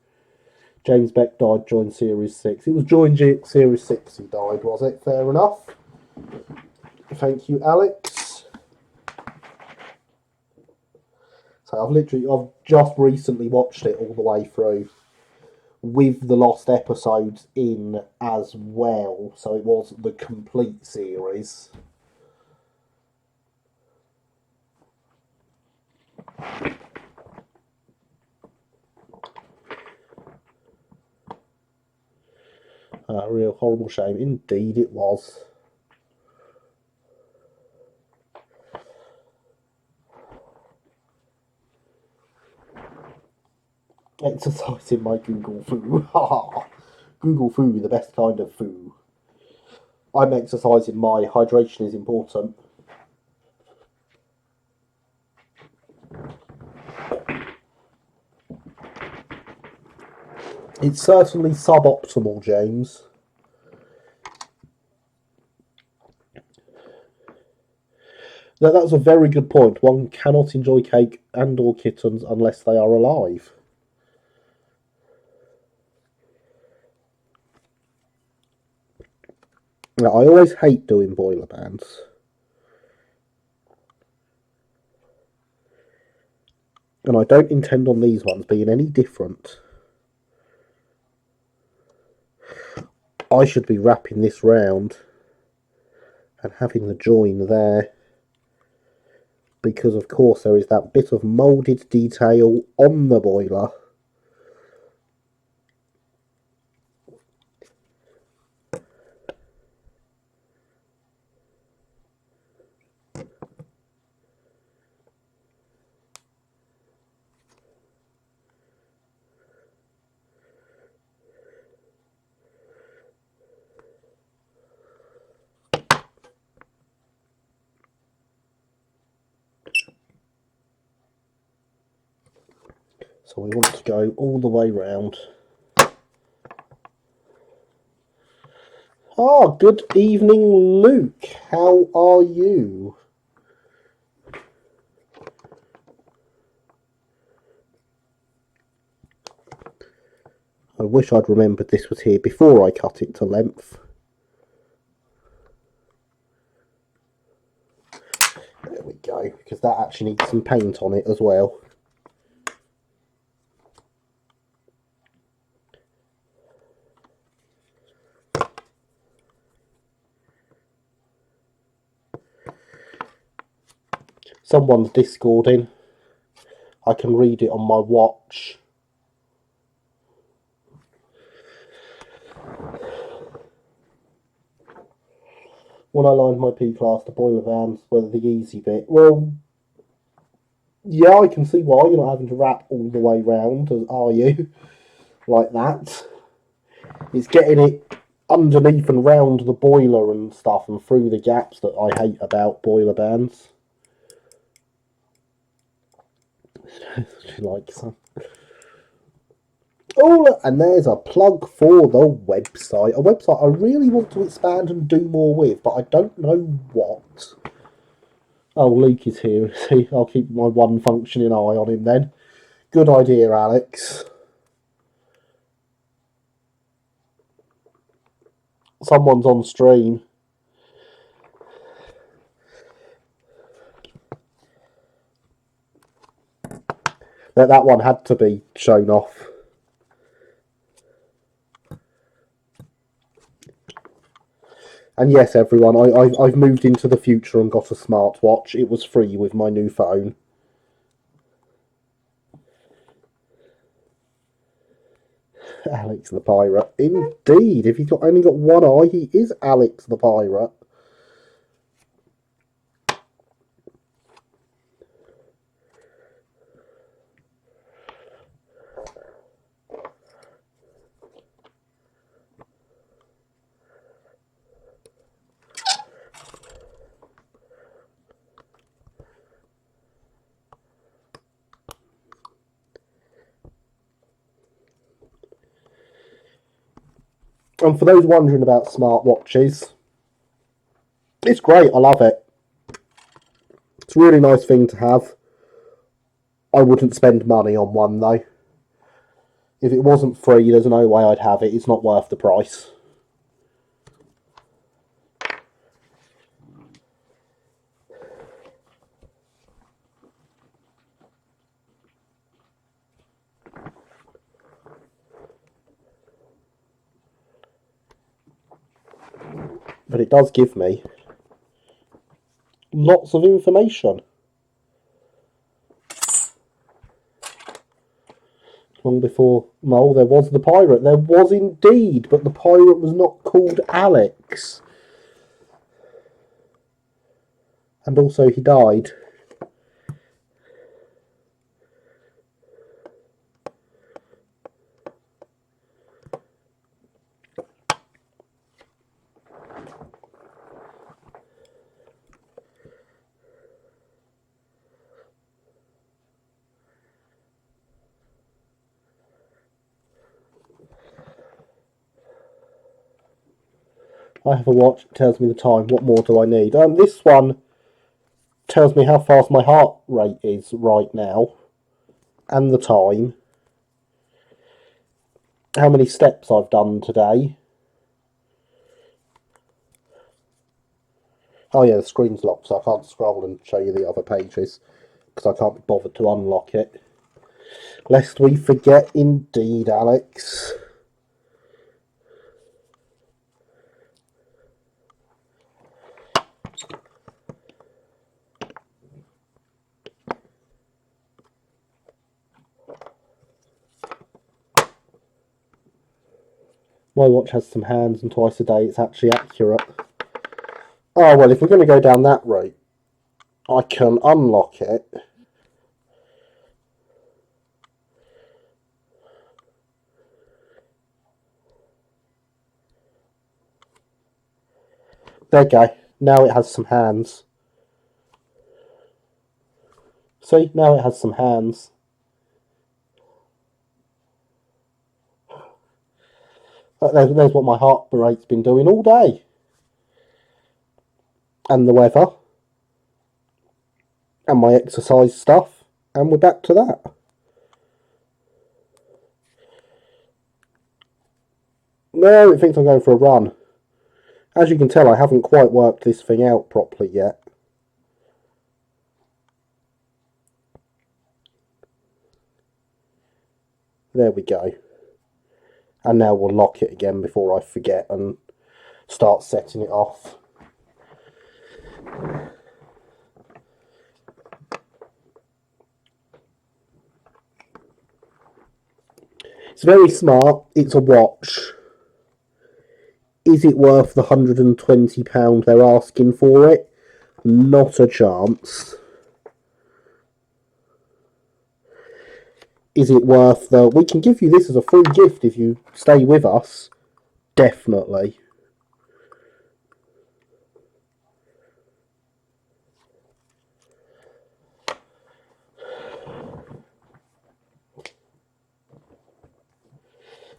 [SPEAKER 1] James Beck died, joined Series 6. It was joined Series 6 he died, was it? Fair enough. Thank you, Alex. So I've just recently watched it all the way through with the lost episodes in as well. So it was the complete series. A real horrible shame. Indeed it was. Exercising my Google foo. Google foo, the best kind of foo. I'm exercising my hydration is important. It's certainly suboptimal, James. Now, that's a very good point. One cannot enjoy cake and or kittens unless they are alive. Now, I always hate doing boiler bands. And I don't intend on these ones being any different. I should be wrapping this round and having the join there. Because, of course, there is that bit of moulded detail on the boiler. So we want to go all the way round. Ah, good evening, Luke. How are you? I wish I'd remembered this was here before I cut it to length. There we go, because that actually needs some paint on it as well. Someone's Discording. I can read it on my watch. When I lined my P-class, the boiler vans were the easy bit. Well, yeah, I can see why you're not having to wrap all the way round, are you? Like that. It's getting it underneath and round the boiler and stuff and through the gaps that I hate about boiler bands. She likes them. Oh, and there's a plug for the website. A website I really want to expand and do more with, but I don't know what. Oh, Luke is here. See, I'll keep my one functioning eye on him then. Good idea, Alex. Someone's on stream. That one had to be shown off. And yes, everyone, I've moved into the future and got a smartwatch. It was free with my new phone. Alex the Pirate. Indeed, if he's only got one eye, he is Alex the Pirate. And for those wondering about smartwatches, it's great. I love it. It's a really nice thing to have. I wouldn't spend money on one though. If it wasn't free, there's no way I'd have it. It's not worth the price. But it does give me lots of information. Long before Mole, there was the pirate. There was indeed, but the pirate was not called Alex. And also he died. I have a watch, it tells me the time. What more do I need? This one tells me how fast my heart rate is right now. And the time. How many steps I've done today. Oh yeah, the screen's locked, so I can't scroll and show you the other pages. Because I can't be bothered to unlock it. Lest we forget indeed, Alex. My watch has some hands and twice a day it's actually accurate. Oh well, if we're going to go down that route, I can unlock it. There you go. Now it has some hands. See, now it has some hands. There's what my heart rate's been doing all day. And the weather. And my exercise stuff. And we're back to that. No, it thinks I'm going for a run. As you can tell, I haven't quite worked this thing out properly yet. There we go. And now we'll lock it again before I forget and start setting it off. It's very smart. It's a watch. Is it worth the £120 they're asking for it? Not a chance. Is it worth the... We can give you this as a free gift if you stay with us. Definitely.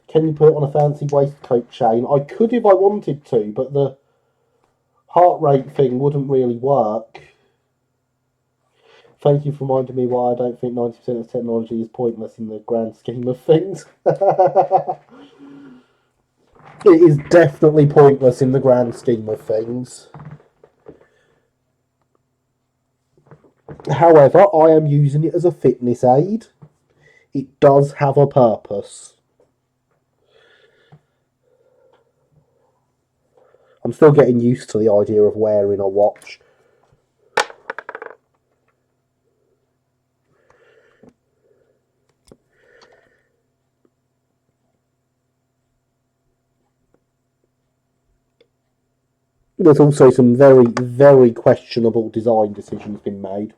[SPEAKER 1] Can you put it on a fancy waistcoat chain? I could if I wanted to, but the heart rate thing wouldn't really work. Thank you for reminding me why I don't think 90% of technology is pointless in the grand scheme of things. It is definitely pointless in the grand scheme of things. However, I am using it as a fitness aid. It does have a purpose. I'm still getting used to the idea of wearing a watch. There's also some very, very questionable design decisions been made.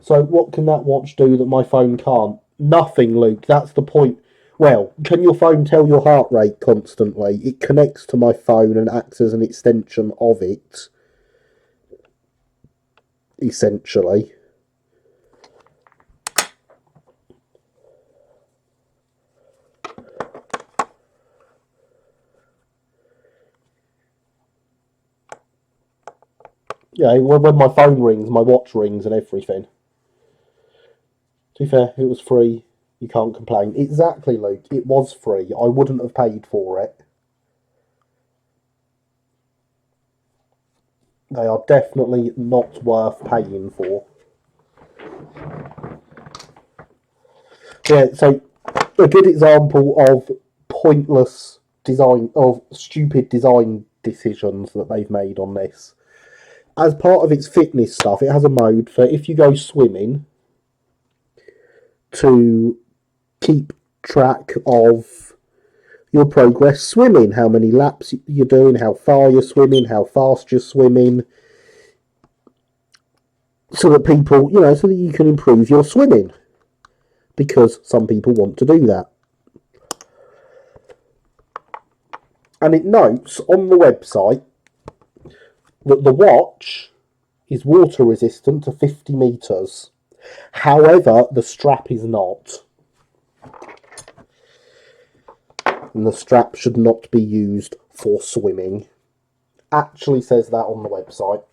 [SPEAKER 1] So what can that watch do that my phone can't? Nothing, Luke. That's the point. Well, can your phone tell your heart rate constantly? It connects to my phone and acts as an extension of it. Essentially. Yeah, when my phone rings, my watch rings and everything. To be fair, it was free. You can't complain. Exactly, Luke. It was free. I wouldn't have paid for it. They are definitely not worth paying for. Yeah, so a good example of pointless design, of stupid design decisions that they've made on this. As part of its fitness stuff, it has a mode for if you go swimming to keep track of your progress swimming, how many laps you're doing, how far you're swimming, how fast you're swimming, so that people, so that you can improve your swimming, because some people want to do that. And it notes on the website that the watch is water resistant to 50 metres. However, the strap is not. And the strap should not be used for swimming. Actually says that on the website.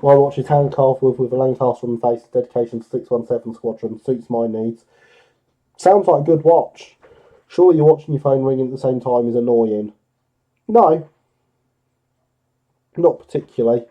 [SPEAKER 1] My watch is handcuffed with a Lancaster on the face, dedication to 617 Squadron, suits my needs. Sounds like a good watch. Surely you're watching your phone ringing at the same time is annoying. No. Not particularly.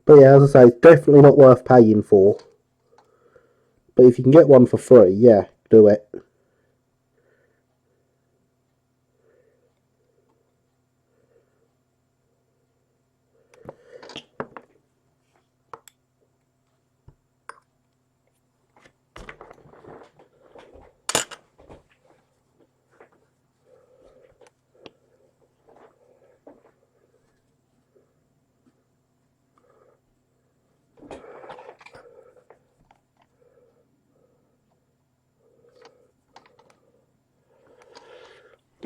[SPEAKER 1] But yeah, as I say, it's definitely not worth paying for. But if you can get one for free, yeah, do it.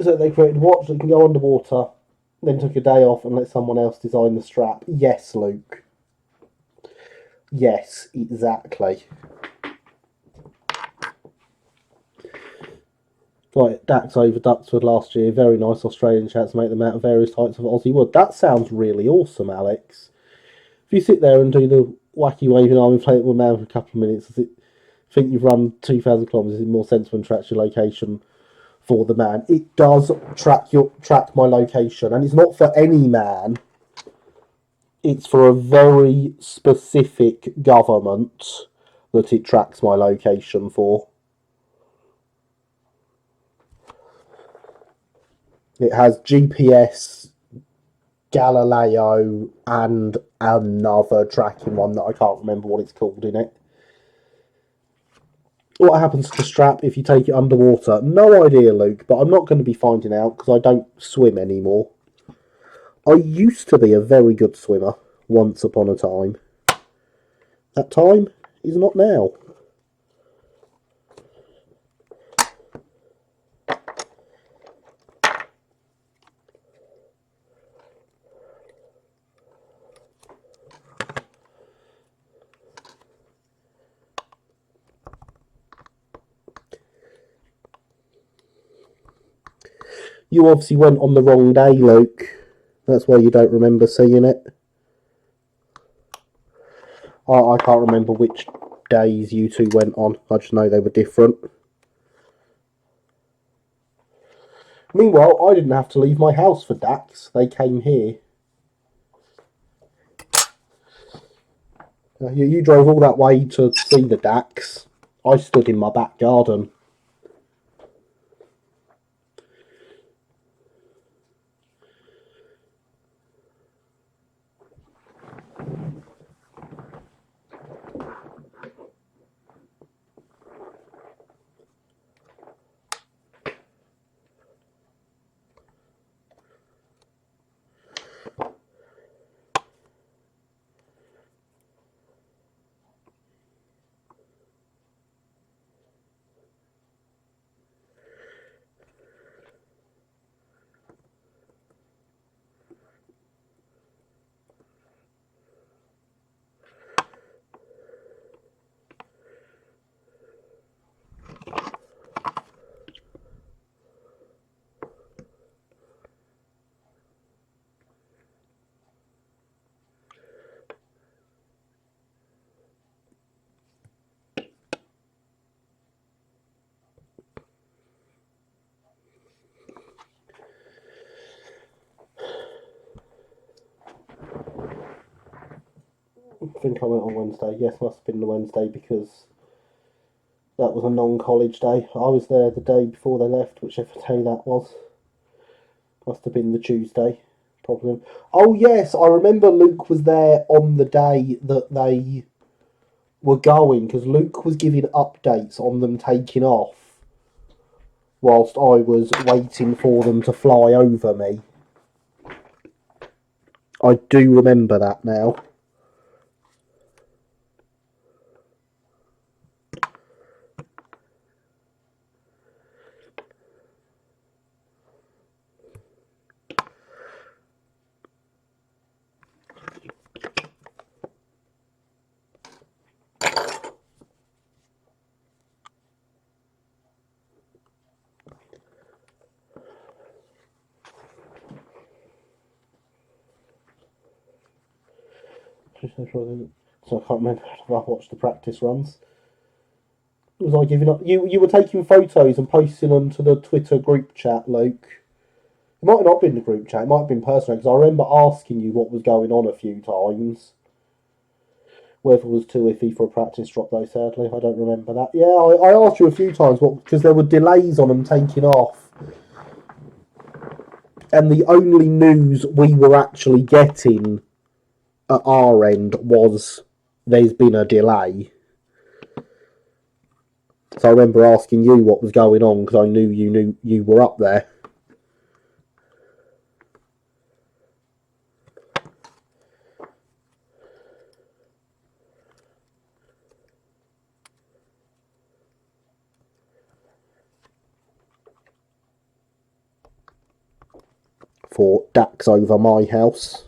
[SPEAKER 1] So they created a watch that can go underwater, then took a day off and let someone else design the strap. Yes, Luke. Yes, exactly. Like Dax over Duxford last year, very nice Australian chats make them out of various types of Aussie wood. That sounds really awesome, Alex. If you sit there and do the wacky waving arm and play it with a man for a couple of minutes, does it think you've run 2,000 kilometres? Is it more sensible and tracks your location for the man? It does track my location, and it's not for any man. It's for a very specific government that it tracks my location for. It has GPS, Galileo, and another tracking one that I can't remember what it's called in it. What happens to the strap if you take it underwater? No idea, Luke, but I'm not going to be finding out because I don't swim anymore. I used to be a very good swimmer once upon a time. That time is not now. You obviously went on the wrong day, Luke. That's why you don't remember seeing it. I can't remember which days you two went on. I just know they were different. Meanwhile, I didn't have to leave my house for Dax. They came here. You drove all that way to see the Dax. I stood in my back garden. I think I went on Wednesday. Yes, must have been the Wednesday because that was a non-college day. I was there the day before they left, whichever day that was. Must have been the Tuesday, probably. Oh yes, I remember Luke was there on the day that they were going because Luke was giving updates on them taking off whilst I was waiting for them to fly over me. I do remember that now. So I can't remember if I watched the practice runs. Was I giving up? You were taking photos and posting them to the Twitter group chat, Luke. It might have not been the group chat. It might have been personal because I remember asking you what was going on a few times. Whether it was too iffy for a practice drop though, sadly, I don't remember that. Yeah, I asked you a few times what because there were delays on them taking off, and the only news we were actually getting at our end was there's been a delay. So I remember asking you what was going on because I knew you were up there. For Dax over my house.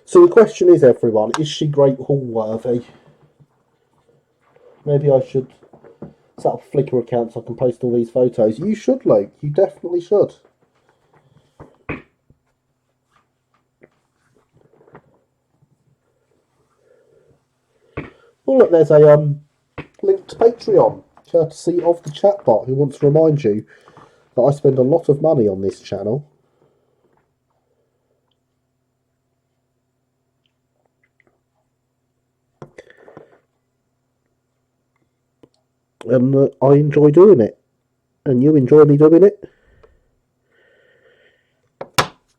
[SPEAKER 1] So the question is, everyone, is she Great Hall worthy? Maybe I should set up a Flickr account so I can post all these photos. You should, Luke. You definitely should. Oh look, there's a link to Patreon, courtesy of the chatbot, who wants to remind you that I spend a lot of money on this channel. And I enjoy doing it. And you enjoy me doing it.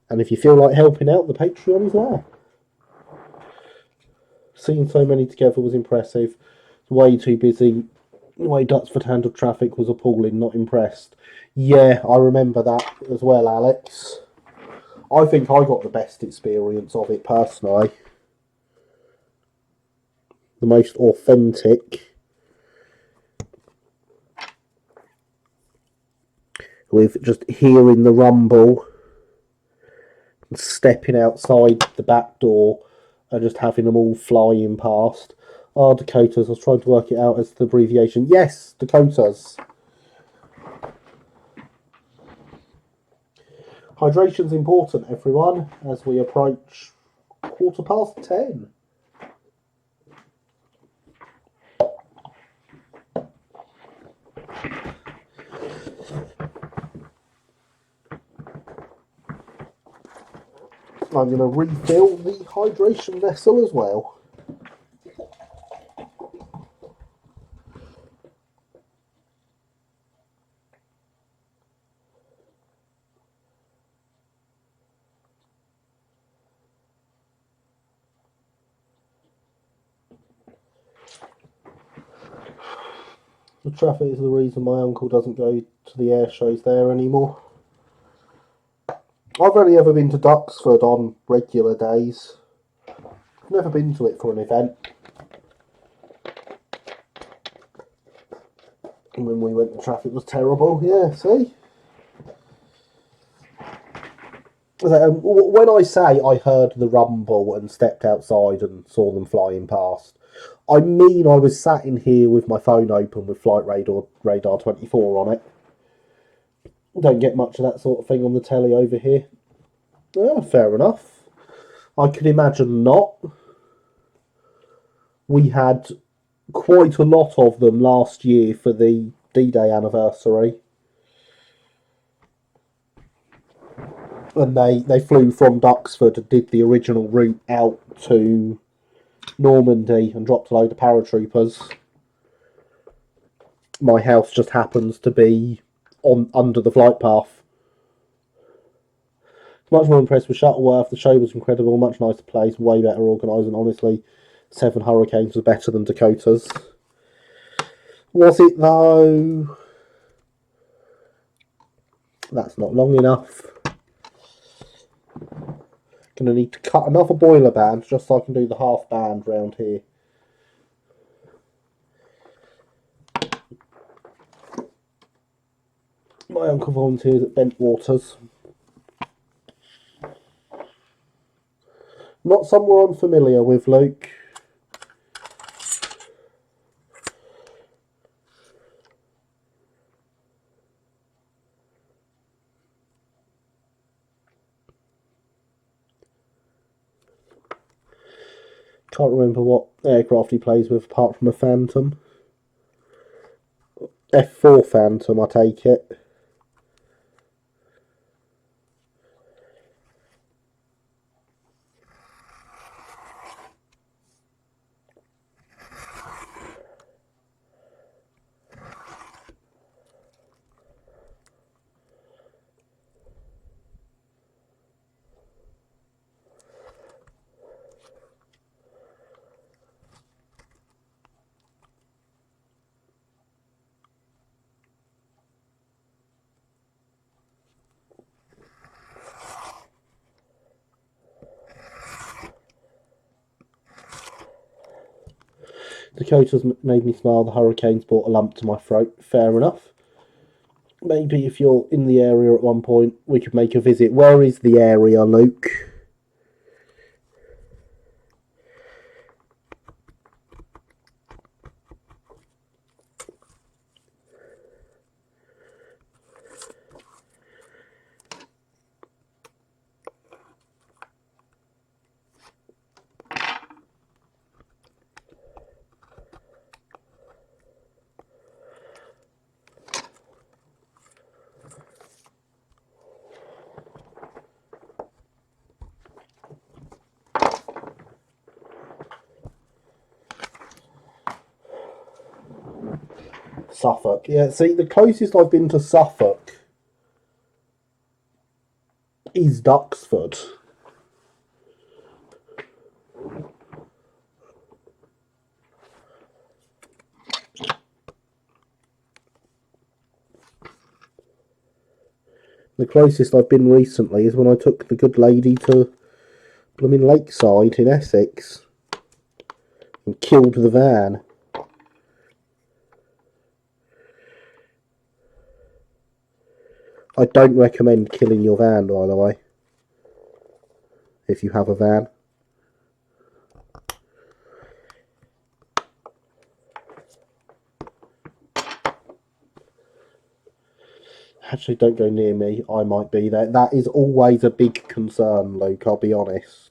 [SPEAKER 1] And if you feel like helping out, the Patreon is there. Seeing so many together was impressive. Way too busy. The way Dutsford handled traffic was appalling, not impressed. Yeah, I remember that as well, Alex. I think I got the best experience of it personally. The most authentic. With just hearing the rumble and stepping outside the back door and just having them all flying past. Oh, Dakotas. I was trying to work it out as the abbreviation. Yes, Dakotas. Hydration's important, everyone, as we approach 10:15. I'm going to refill the hydration vessel as well. The traffic is the reason my uncle doesn't go to the air shows there anymore. I've only ever been to Duxford on regular days. I've never been to it for an event. When we went, the traffic was terrible. Yeah, see? When I say I heard the rumble and stepped outside and saw them flying past, I mean I was sat in here with my phone open with Flight Radar 24 on it. Don't get much of that sort of thing on the telly over here. Yeah, fair enough. I can imagine not. We had quite a lot of them last year for the D-Day anniversary. And they flew from Duxford and did the original route out to Normandy and dropped a load of paratroopers. My house just happens to be under the flight path. Much more impressed with Shuttleworth. The show was incredible, much nicer place, way better organised, and honestly, 7 Hurricanes was better than Dakota's. Was it though? That's not long enough. Gonna need to cut another boiler band just so I can do the half band round here. My uncle volunteers at Bentwaters. Not somewhere I'm familiar with, Luke. Can't remember what aircraft he plays with apart from a Phantom. F4 Phantom, I take it. Dakota's made me smile. The Hurricanes brought a lump to my throat. Fair enough. Maybe if you're in the area at one point, we could make a visit. Where is the area, Luke? Suffolk. Yeah, see, the closest I've been to Suffolk is Duxford. The closest I've been recently is when I took the good lady to blooming Lakeside in Essex and killed the van. I don't recommend killing your van, by the way, if you have a van. Actually, don't go near me. I might be there. That is always a big concern, Luke, I'll be honest.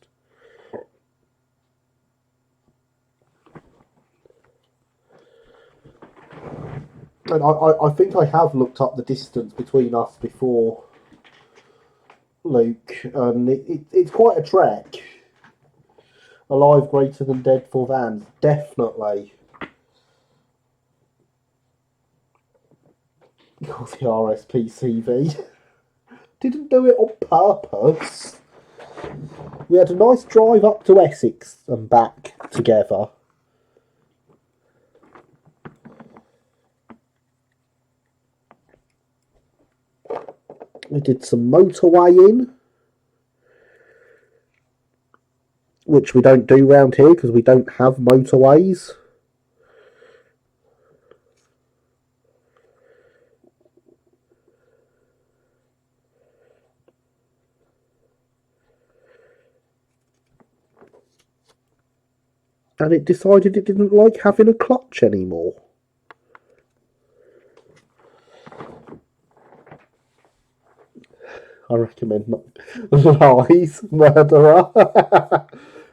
[SPEAKER 1] And I think I have looked up the distance between us before, Luke, and it's quite a trek. Alive greater than dead for vans, definitely. Oh, the RSPCV. Didn't do it on purpose. We had a nice drive up to Essex and back together. We did some motorway in, which we don't do round here because we don't have motorways. and it decided it didn't like having a clutch anymore. I recommend not lies, murderer.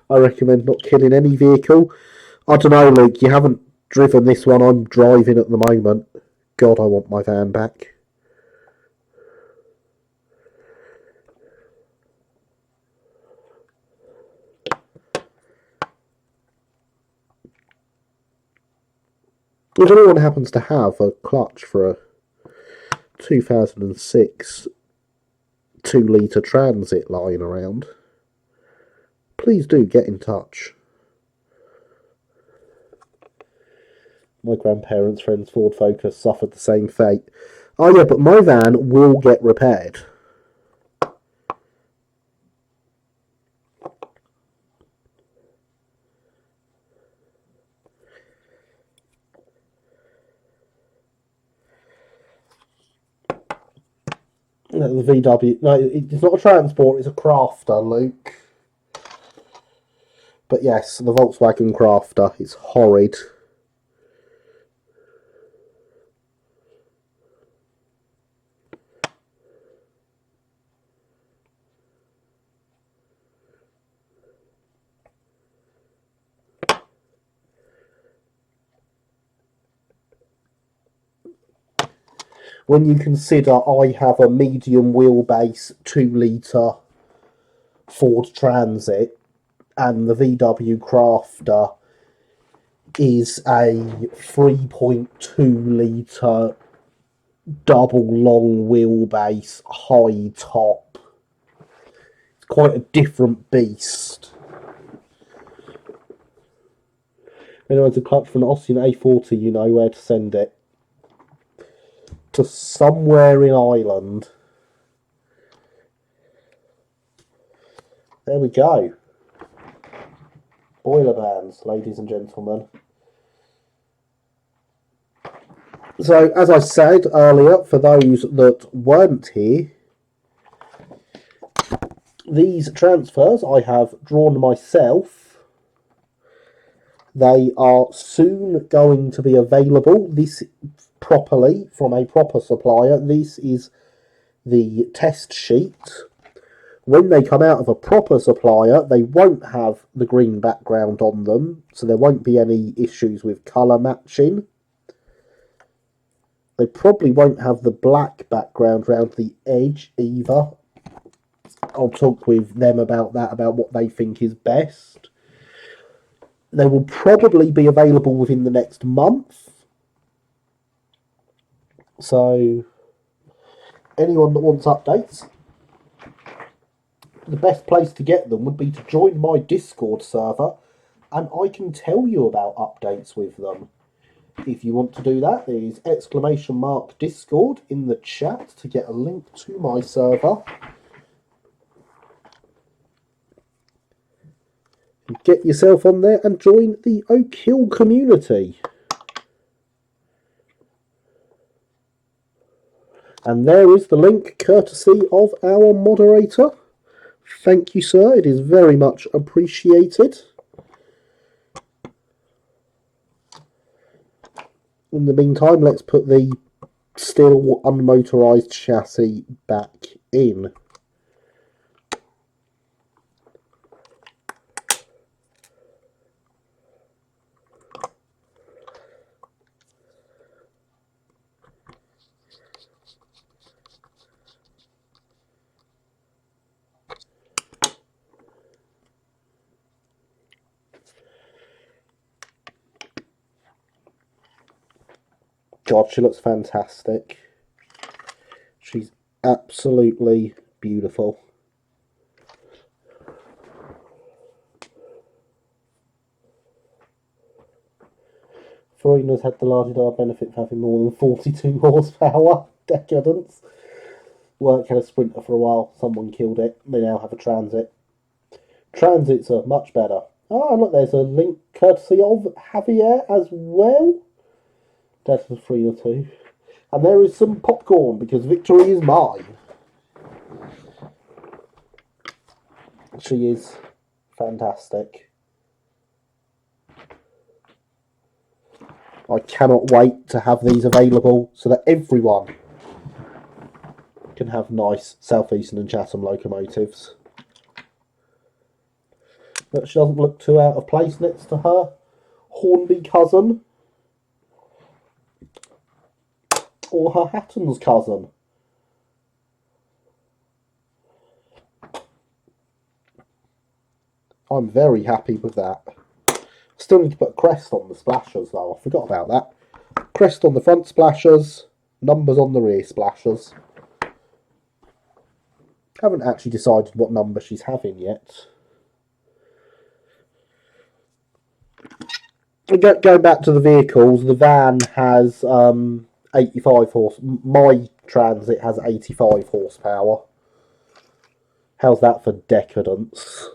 [SPEAKER 1] I recommend not killing any vehicle. I don't know, Luke. You haven't driven this one. I'm driving at the moment. God, I want my van back. If anyone happens to have a clutch for a 2006 2-litre Transit lying around, please do get in touch. My grandparents' friend's Ford Focus suffered the same fate. Oh yeah, but my van will get repaired. No, the VW. No, it's not a Transport, it's a Crafter, Luke. But yes, the Volkswagen Crafter. It's horrid. When you consider I have a medium wheelbase 2-litre Ford Transit and the VW Crafter is a 3.2 litre double long wheelbase high top. It's quite a different beast. If anyone's a clutch for an Austin A40, you know where to send it. To somewhere in Ireland. There we go. Boiler bands, ladies and gentlemen. So, as I said earlier, for those that weren't here, these transfers I have drawn myself. They are soon going to be available this properly from a proper supplier. This is the test sheet. When they come out of a proper supplier, they won't have the green background on them, so there won't be any issues with colour matching. They probably won't have the black background around the edge either. I'll talk with them about that, about what they think is best. They will probably be available within the next month. So, anyone that wants updates, the best place to get them would be to join my Discord server, and I can tell you about updates with them. If you want to do that, there is !Discord in the chat to get a link to my server. Get yourself on there and join the Oak Hill community. And there is the link, courtesy of our moderator. Thank you, sir. It is very much appreciated. In the meantime, let's put the still unmotorised chassis back in. God, she looks fantastic. She's absolutely beautiful. Farina's had the large benefit of having more than 42 horsepower. Decadence. Work had a Sprinter for a while. Someone killed it. They now have a Transit. Transits are much better. Oh, look, there's a link courtesy of Javier as well. That's a 3 or 2. And there is some popcorn because victory is mine. She is fantastic. I cannot wait to have these available so that everyone can have nice South Eastern and Chatham locomotives. But she doesn't look too out of place next to her Hornby cousin or her Hatton's cousin. I'm very happy with that. Still need to put a crest on the splashers though, I forgot about that. Crest on the front splashers, numbers on the rear splashers. Haven't actually decided what number she's having yet. Going back to the vehicles, the van has 85 horse. My Transit has 85 horsepower. How's that for decadence?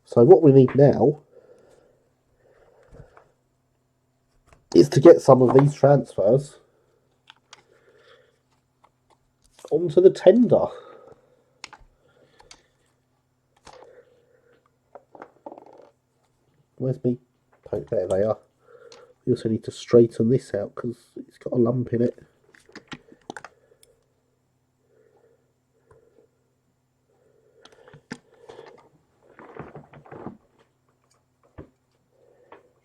[SPEAKER 1] So what we need now is to get some of these transfers onto the tender. Where's me? Oh, there they are. We also need to straighten this out because it's got a lump in it.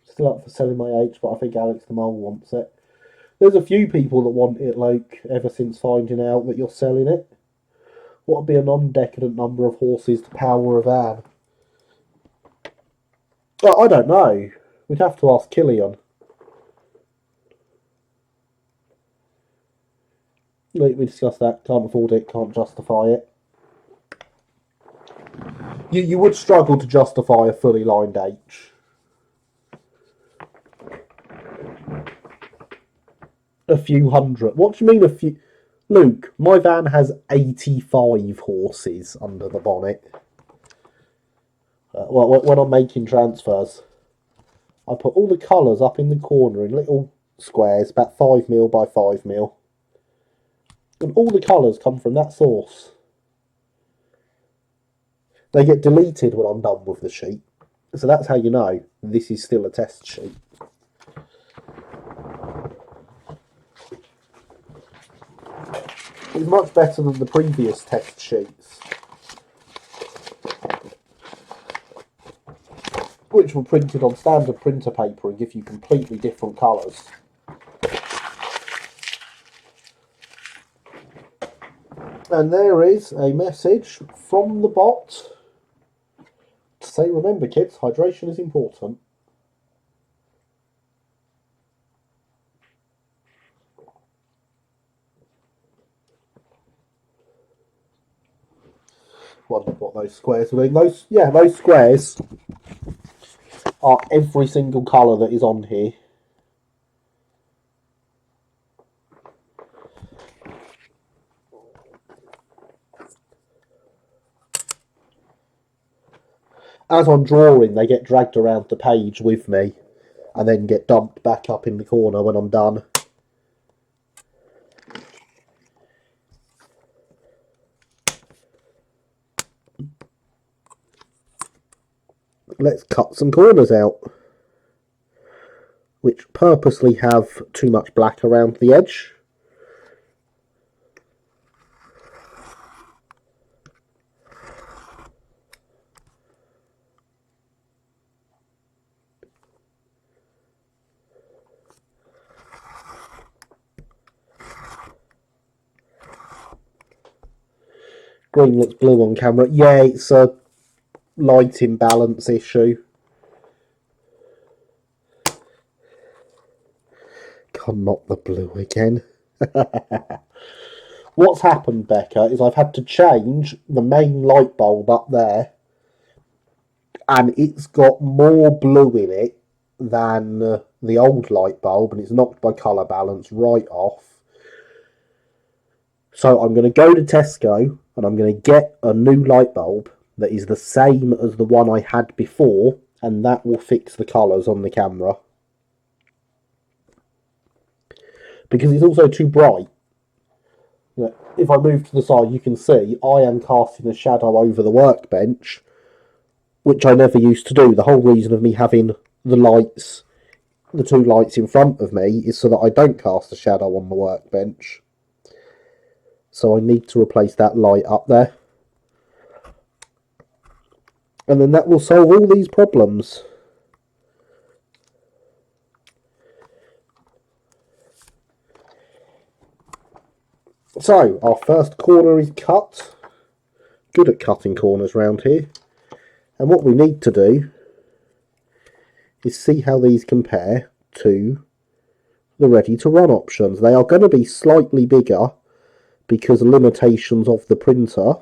[SPEAKER 1] Still up for selling my H, but I think Alex the Mole wants it. There's a few people that want it, like, ever since finding out that you're selling it. What would be a non-decadent number of horses to power a van? Well, I don't know. We'd have to ask Killian. We discussed that. Can't afford it, can't justify it. You would struggle to justify a fully lined H. A few hundred. What do you mean a few? Luke, my van has 85 horses under the bonnet. Well, when I'm making transfers, I put all the colours up in the corner in little squares, about 5mm by 5mm. And all the colours come from that source. They get deleted when I'm done with the sheet. So that's how you know this is still a test sheet. It's much better than the previous test sheets, which were printed on standard printer paper and give you completely different colours. And there is a message from the bot to say, remember kids, hydration is important. Wonder what those squares are doing. Those squares are every single colour that is on here. As I'm drawing, they get dragged around the page with me and then get dumped back up in the corner when I'm done. Let's cut some corners out, which purposely have too much black around the edge. Green looks blue on camera. Yeah, it's a light imbalance issue. God, not the blue again. What's happened, Becca, is I've had to change the main light bulb up there, and it's got more blue in it than the old light bulb, and it's knocked my colour balance right off. So I'm going to go to Tesco and I'm going to get a new light bulb that is the same as the one I had before, and that will fix the colours on the camera. Because it's also too bright. You know, if I move to the side, you can see I am casting a shadow over the workbench, which I never used to do. The whole reason of me having the lights, the two lights in front of me, is so that I don't cast a shadow on the workbench. So I need to replace that light up there. And then that will solve all these problems. So, our first corner is cut. Good at cutting corners round here. And what we need to do is see how these compare to the ready to run options. They are going to be slightly bigger because limitations of the printer.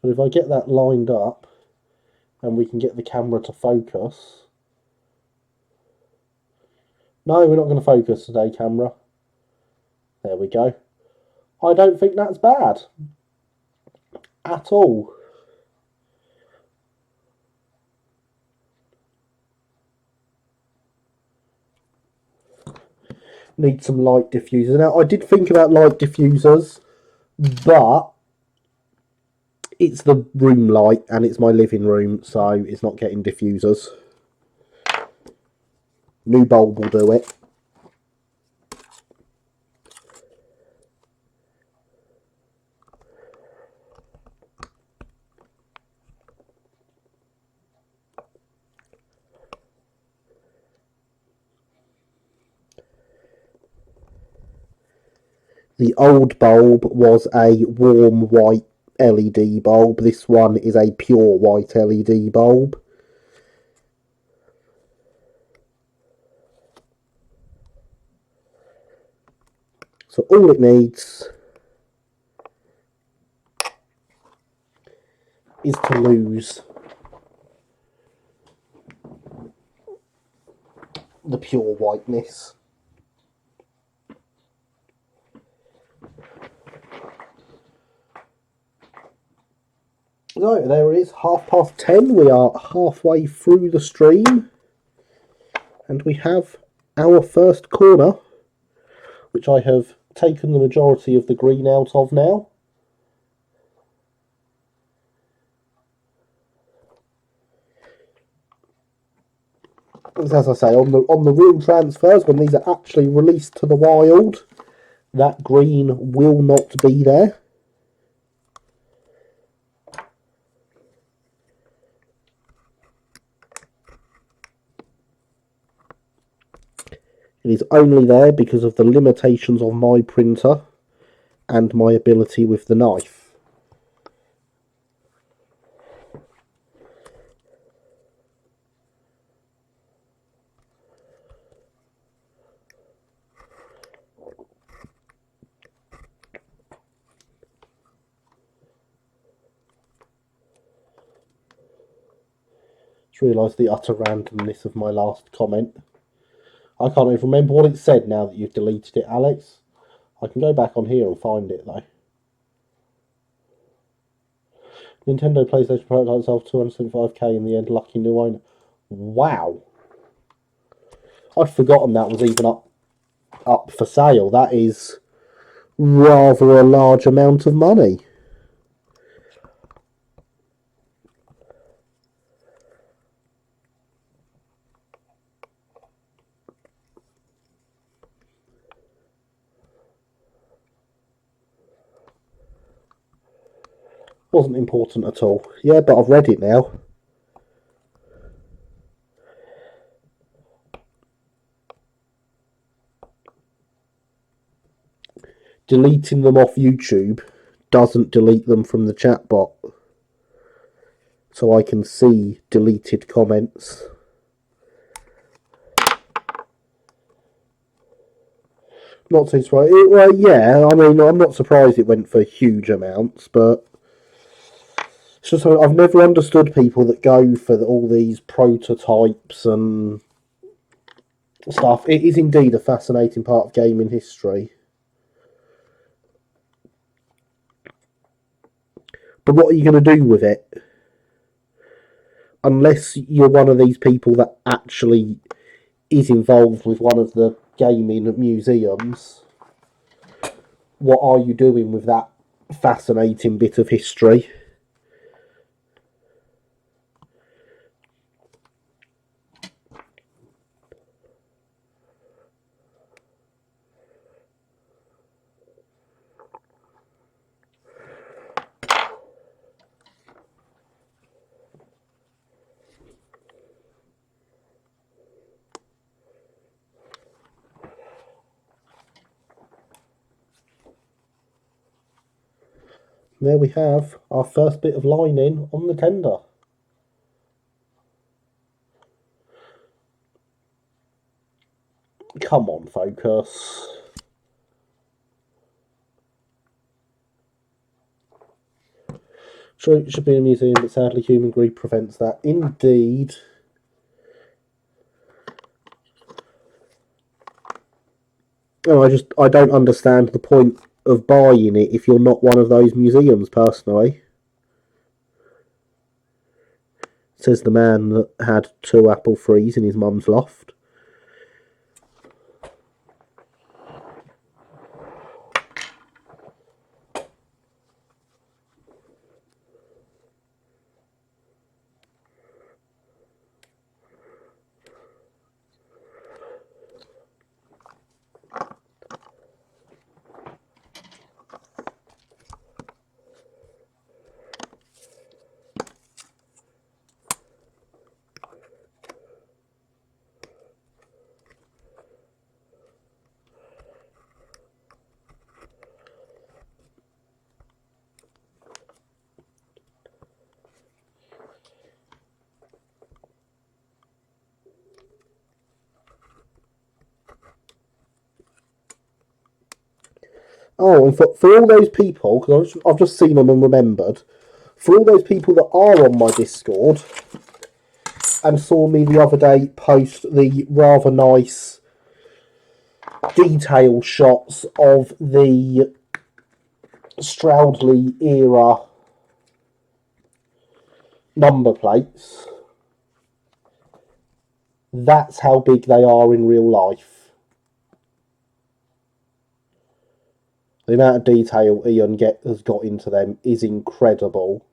[SPEAKER 1] But if I get that lined up and we can get the camera to focus. No, we're not going to focus today, camera. There we go. I don't think that's bad at all. Need some light diffusers. Now, I did think about light diffusers, but it's the room light and it's my living room, so it's not getting diffusers. New bulb will do it. The old bulb was a warm white LED bulb. This one is a pure white LED bulb. So all it needs is to lose the pure whiteness. So there it is, 10:30. We are halfway through the stream and we have our first corner, which I have taken the majority of the green out of now. As I say, on the real transfers, when these are actually released to the wild, that green will not be there. It is only there because of the limitations of my printer and my ability with the knife. Just realised the utter randomness of my last comment. I can't even remember what it said now that you've deleted it, Alex. I can go back on here and find it, though. Nintendo PlayStation prototype sold 275k in the end. Lucky new owner. Wow. I'd forgotten that was even up for sale. That is rather a large amount of money. Wasn't important at all. Yeah, but I've read it now. Deleting them off YouTube doesn't delete them from the chat bot. So I can see deleted comments. Not too surprised. Well, yeah, I mean, I'm not surprised it went for huge amounts, but it's just I've never understood people that go for all these prototypes and stuff. It is indeed a fascinating part of gaming history. But what are you going to do with it? Unless you're one of these people that actually is involved with one of the gaming museums, what are you doing with that fascinating bit of history? There we have our first bit of lining on the tender. Come on, focus. Sure, it should be in a museum, but sadly human greed prevents that. Indeed. No, I don't understand the point of buying it if you're not one of those museums, personally. Says the man that had 2 apple trees in his mum's loft. Oh, and for all those people, because I've just seen them and remembered, for all those people that are on my Discord and saw me the other day post the rather nice detail shots of the Stroudley era number plates, that's how big they are in real life. The amount of detail Ian has got into them is incredible.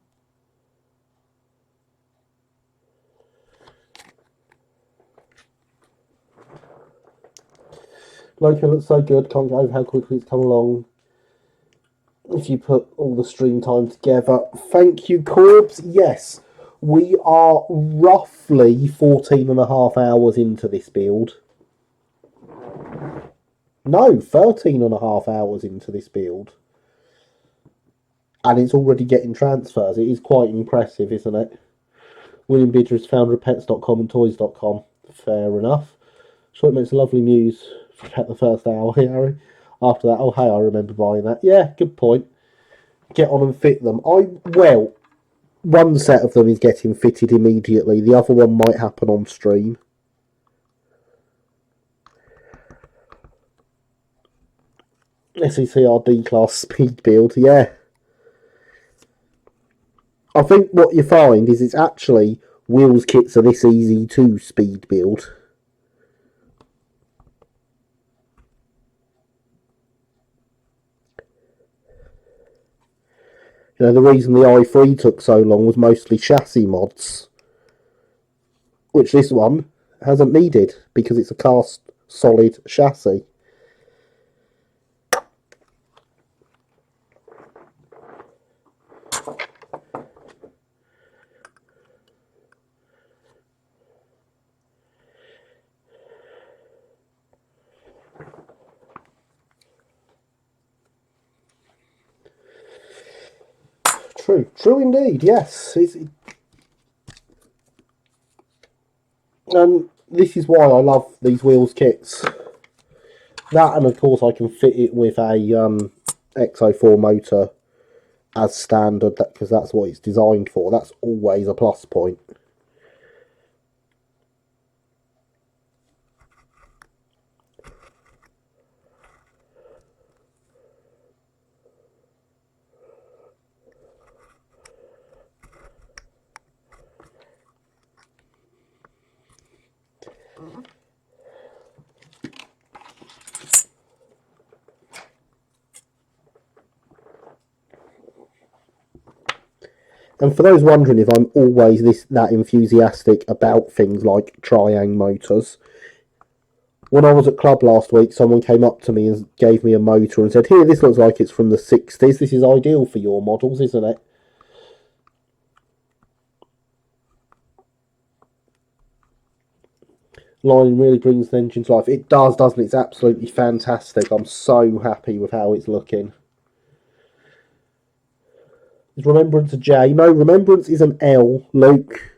[SPEAKER 1] Loco looks so good, can't get over how quickly it's come along. If you put all the stream time together. Thank you, Corbs. Yes, we are roughly 14 and a half hours into this build. No, 13 and a half hours into this build. And it's already getting transfers. It is quite impressive, isn't it? William Bidger is founder of pets.com and toys.com. Fair enough. Sure, it makes a lovely muse for about the first hour, Harry. After that, oh, hey, I remember buying that. Yeah, good point. Get on and fit them. One set of them is getting fitted immediately. The other one might happen on stream. SECR D-Class speed build, yeah. I think what you find is it's actually Will's kits are this easy to speed build. You know, the reason the i3 took so long was mostly chassis mods, which this one hasn't needed because it's a cast solid chassis. True indeed, yes. This is why I love these wheels kits. That, and of course I can fit it with a X04 motor as standard, because that's what it's designed for. That's always a plus point. And for those wondering if I'm always that enthusiastic about things like Triang motors, when I was at club last week, someone came up to me and gave me a motor and said, "Here, this looks like it's from the 60s. This is ideal for your models, isn't it?" Line really brings the engine to life. It does, doesn't it? It's absolutely fantastic. I'm so happy with how it's looking. Is Remembrance a J? No, Remembrance is an L, Luke.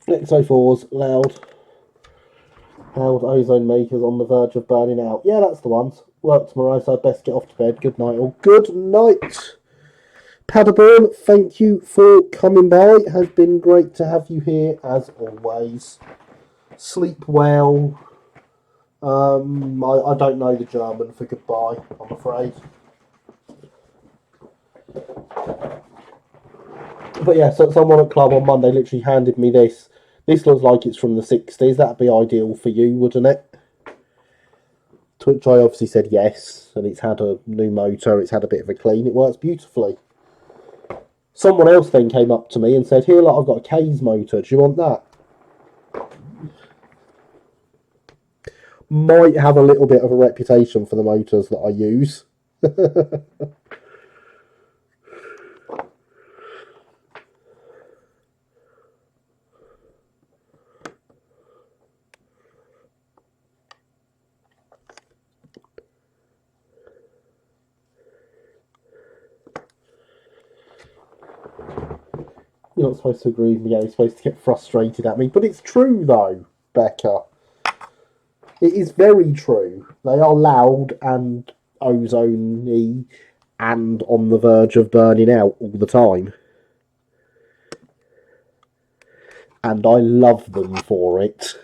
[SPEAKER 1] XO4's loud ozone makers on the verge of burning out. Yeah, that's the ones. Work tomorrow, so I'd best get off to bed. Good night, all. Good night. Paderborn, thank you for coming by. It has been great to have you here, as always. Sleep well. I don't know the German for goodbye, I'm afraid. But yeah, so someone at club on Monday literally handed me this. This looks like it's from the 60s. That'd be ideal for you, wouldn't it? To which I obviously said yes, and it's had a new motor, it's had a bit of a clean, it works beautifully. Someone else then came up to me and said, "Here, look, I've got a K's motor, do you want that?" Might have a little bit of a reputation for the motors that I use. You're not supposed to agree with me, you're supposed to get frustrated at me. But it's true, though, Becca. It is very true. They are loud and ozone-y and on the verge of burning out all the time. And I love them for it.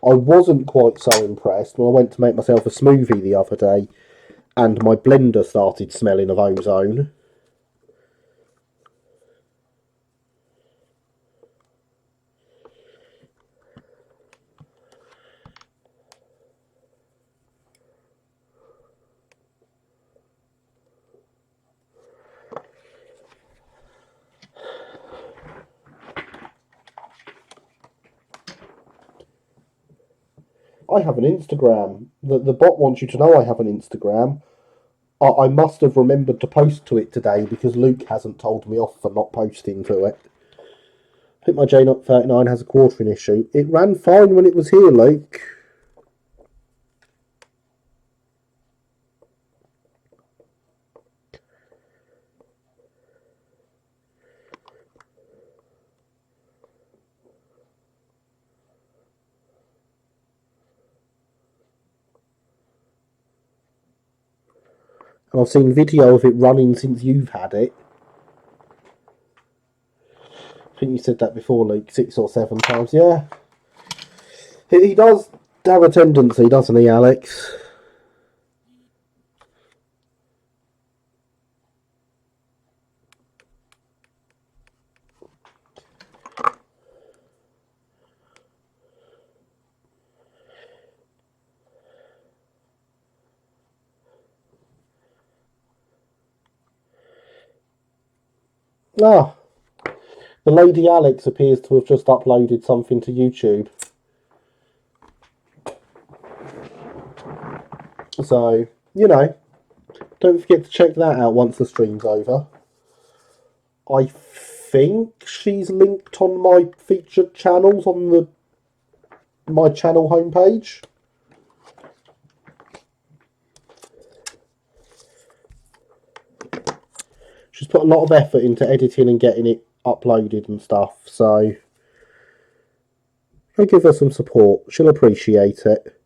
[SPEAKER 1] I wasn't quite so impressed when I went to make myself a smoothie the other day and my blender started smelling of ozone. I have an Instagram. The bot wants you to know I have an Instagram. I must have remembered to post to it today because Luke hasn't told me off for not posting to it. I think my J039 has a quartering issue. It ran fine when it was here, Luke. And I've seen video of it running since you've had it. I think you said that before, Luke, 6 or 7 times. Yeah. He does have a tendency, doesn't he, Alex? Ah, the Lady Alex appears to have just uploaded something to YouTube. So, don't forget to check that out once the stream's over. I think she's linked on my featured channels on my channel homepage. She's put a lot of effort into editing and getting it uploaded and stuff, so I'll give her some support. She'll appreciate it.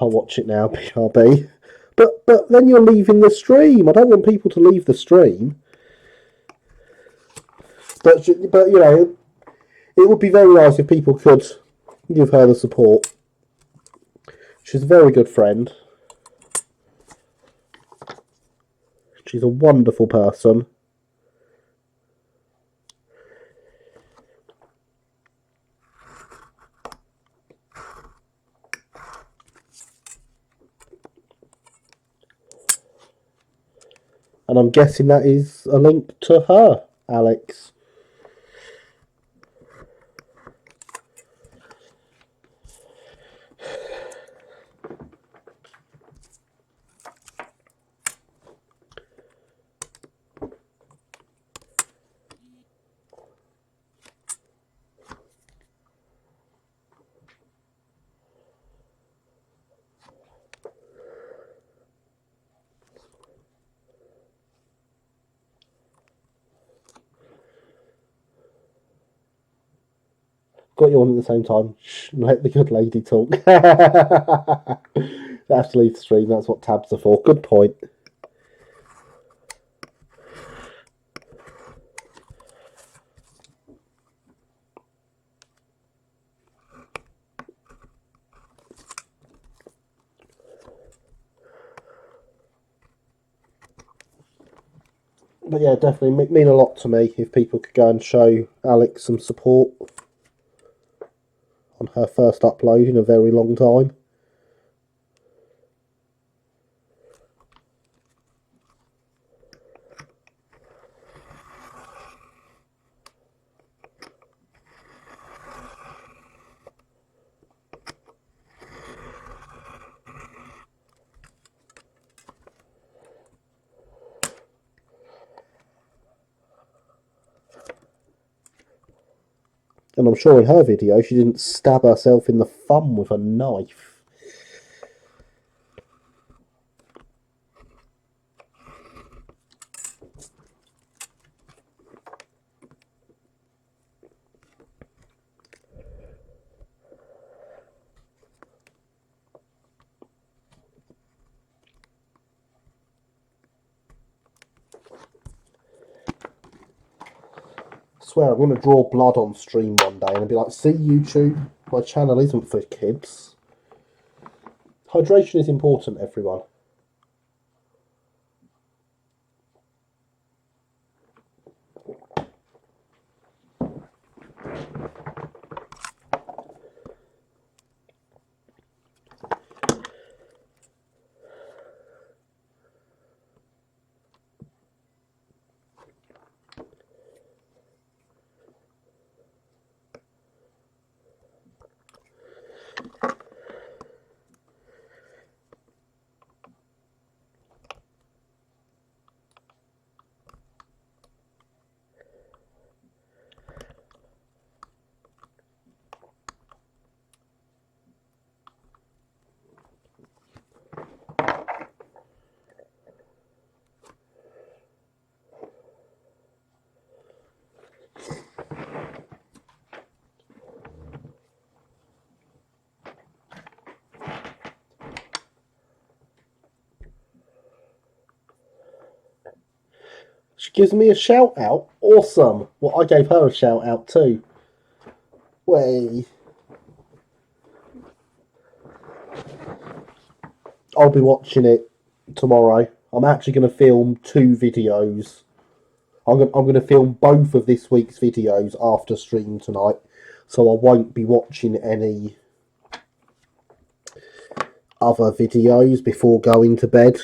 [SPEAKER 1] I'll watch it now, BRB. But then you're leaving the stream. I don't want people to leave the stream. But you know, it would be very nice if people could give her the support. She's a very good friend. She's a wonderful person. And I'm guessing that is a link to her, Alex. Got you on at the same time. Shh, let the good lady talk. They have to leave the stream. That's what tabs are for. Good point. But yeah, definitely mean a lot to me if people could go and show Alex some support on her first upload in a very long time. And I'm sure in her video she didn't stab herself in the thumb with a knife. I swear I'm going to draw blood on stream one day and be like, see YouTube, my channel isn't for kids. Hydration is important, everyone. She gives me a shout out. Awesome. Well, I gave her a shout out too. Way. I'll be watching it tomorrow. I'm actually going to film 2 videos. I'm going to film both of this week's videos after stream tonight, so I won't be watching any other videos before going to bed.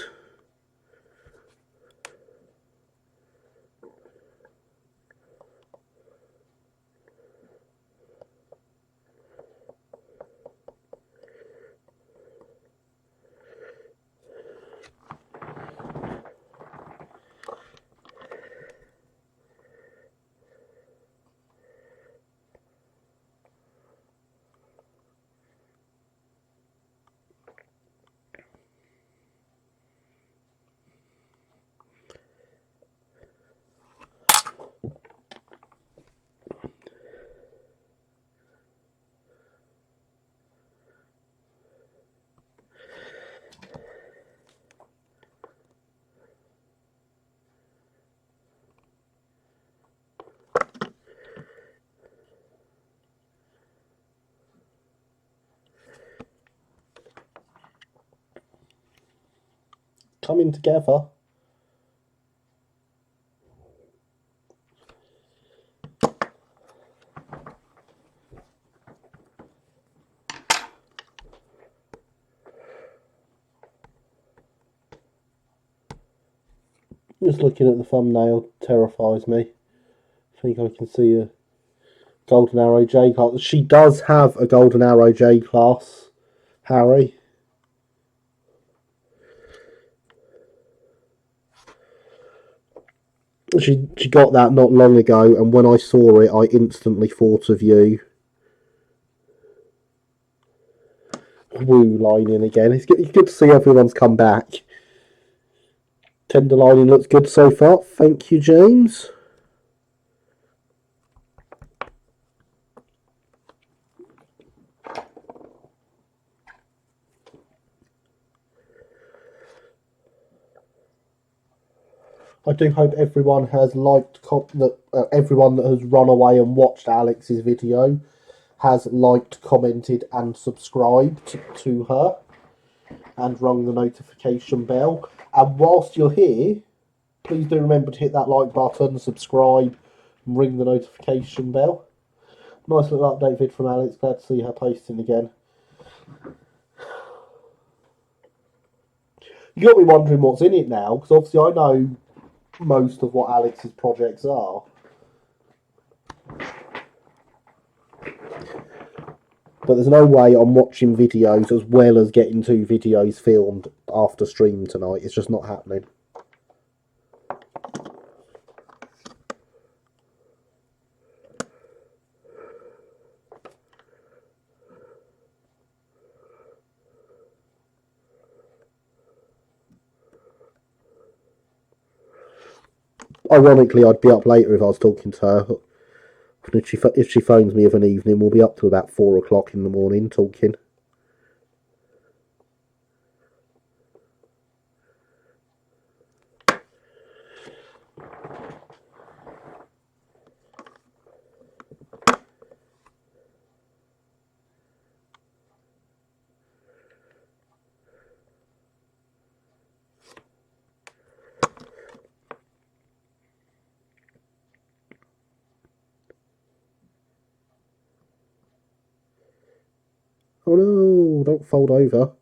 [SPEAKER 1] coming together. Just looking at the thumbnail terrifies me. I think I can see a Golden Arrow J class. She does have a Golden Arrow J class, Harry. She got that not long ago, and when I saw it, I instantly thought of you. Woo lining again. It's good to see everyone's come back. Tender lining looks good so far. Thank you, James. I do hope everyone has liked everyone that has run away and watched Alex's video has liked, commented, and subscribed to her, and rung the notification bell. And whilst you're here, please do remember to hit that like button, subscribe, and ring the notification bell. Nice little update vid from Alex. Glad to see her posting again. You got me wondering what's in it now, because obviously I know most of what Alex's projects are. But there's no way I'm watching videos as well as getting 2 videos filmed after stream tonight. It's just not happening. Ironically, I'd be up later if I was talking to her. If she phones me of an evening, we'll be up to about 4 o'clock in the morning talking. Oh no, don't fold over.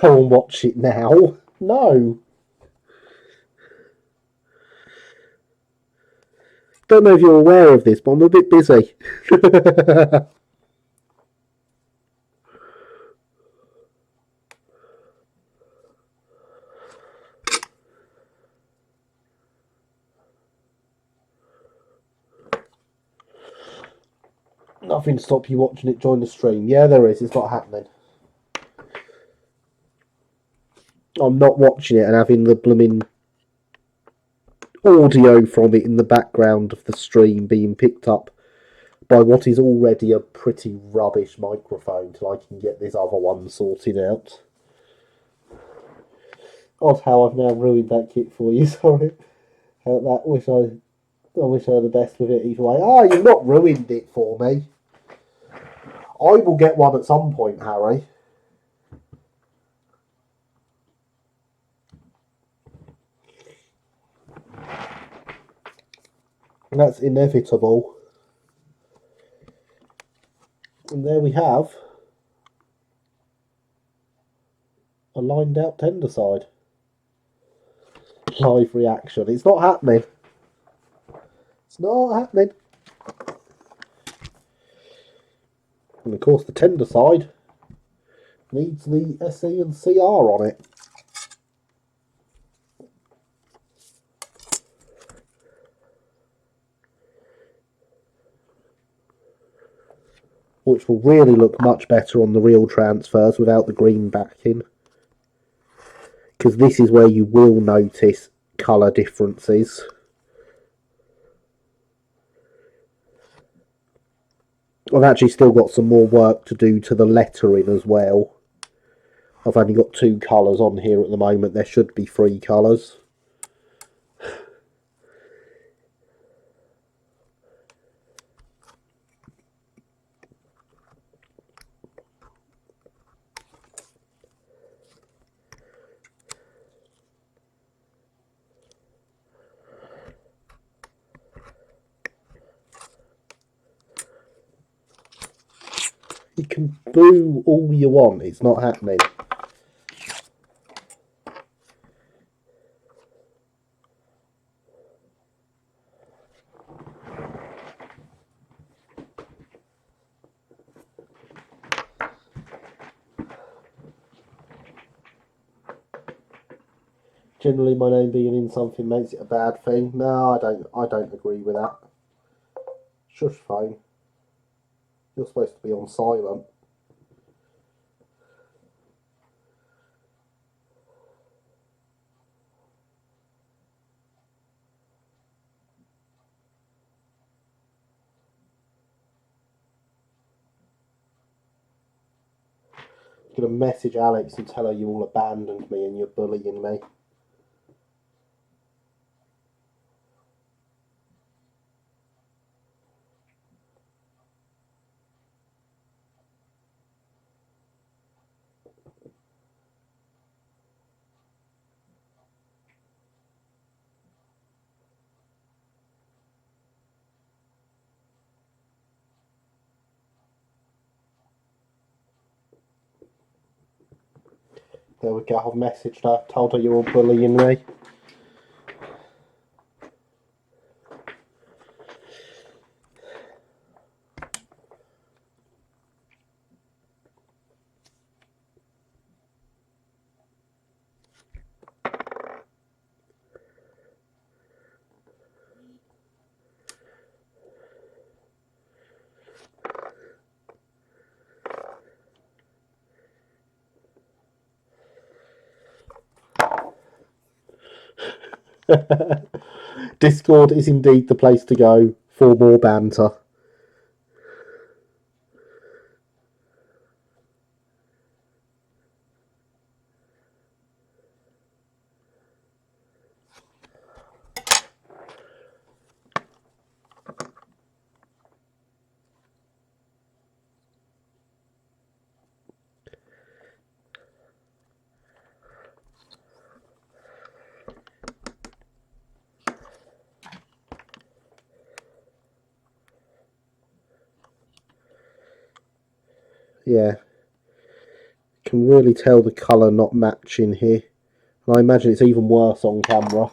[SPEAKER 1] Go and watch it now. No. Don't know if you're aware of this, but I'm a bit busy. Nothing to stop you watching it during the stream. Yeah, there is. It's not happening. I'm not watching it and having the blooming audio from it in the background of the stream being picked up by what is already a pretty rubbish microphone till I can get this other one sorted out. Odd how I've now ruined that kit for you. Sorry. I wish I had the best with it either way. You've not ruined it for me. I will get one at some point, Harry. That's inevitable. And there we have a lined out tender side. Live reaction. It's not happening. It's not happening. And of course the tender side needs the SE and CR on it. Which will really look much better on the real transfers without the green backing. Because this is where you will notice colour differences. I've actually still got some more work to do to the lettering as well. I've only got 2 colours on here at the moment. There should be 3 colours. You can boo all you want, it's not happening. Generally, my name being in something makes it a bad thing. No, I don't agree with that. Shush phone. You're supposed to be on silent. I'm going to message Alex and tell her you all abandoned me and you're bullying me. There we go, I've messaged her, told her you're all bullying me. Discord is indeed the place to go for more banter. Yeah, can really tell the colour not matching here. And I imagine it's even worse on camera.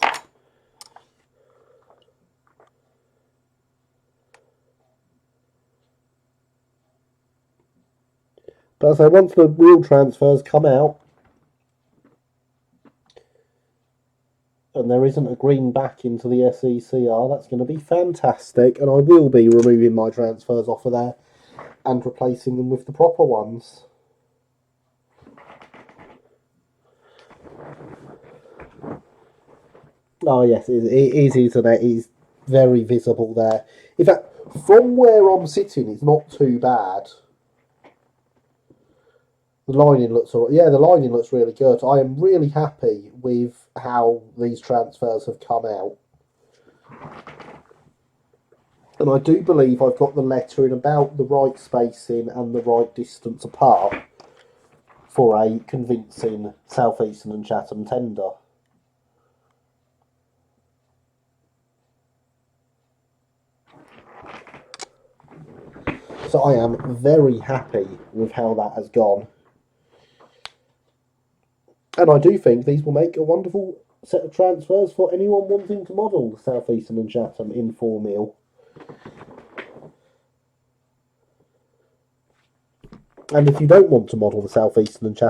[SPEAKER 1] But so once the wheel transfers come out and there isn't a green back into the SECR, that's going to be fantastic. And I will be removing my transfers off of there and replacing them with the proper ones. Oh yes, it is, isn't it? It's very visible there. In fact, from where I'm sitting, it's not too bad. The lining looks alright. Yeah, the lining looks really good. I am really happy with how these transfers have come out. And I do believe I've got the letter in about the right spacing and the right distance apart for a convincing South Eastern and Chatham tender. So I am very happy with how that has gone. And I do think these will make a wonderful set of transfers for anyone wanting to model the South Eastern and Chatham in 4mm. And if you don't want to model the South Eastern and Chatham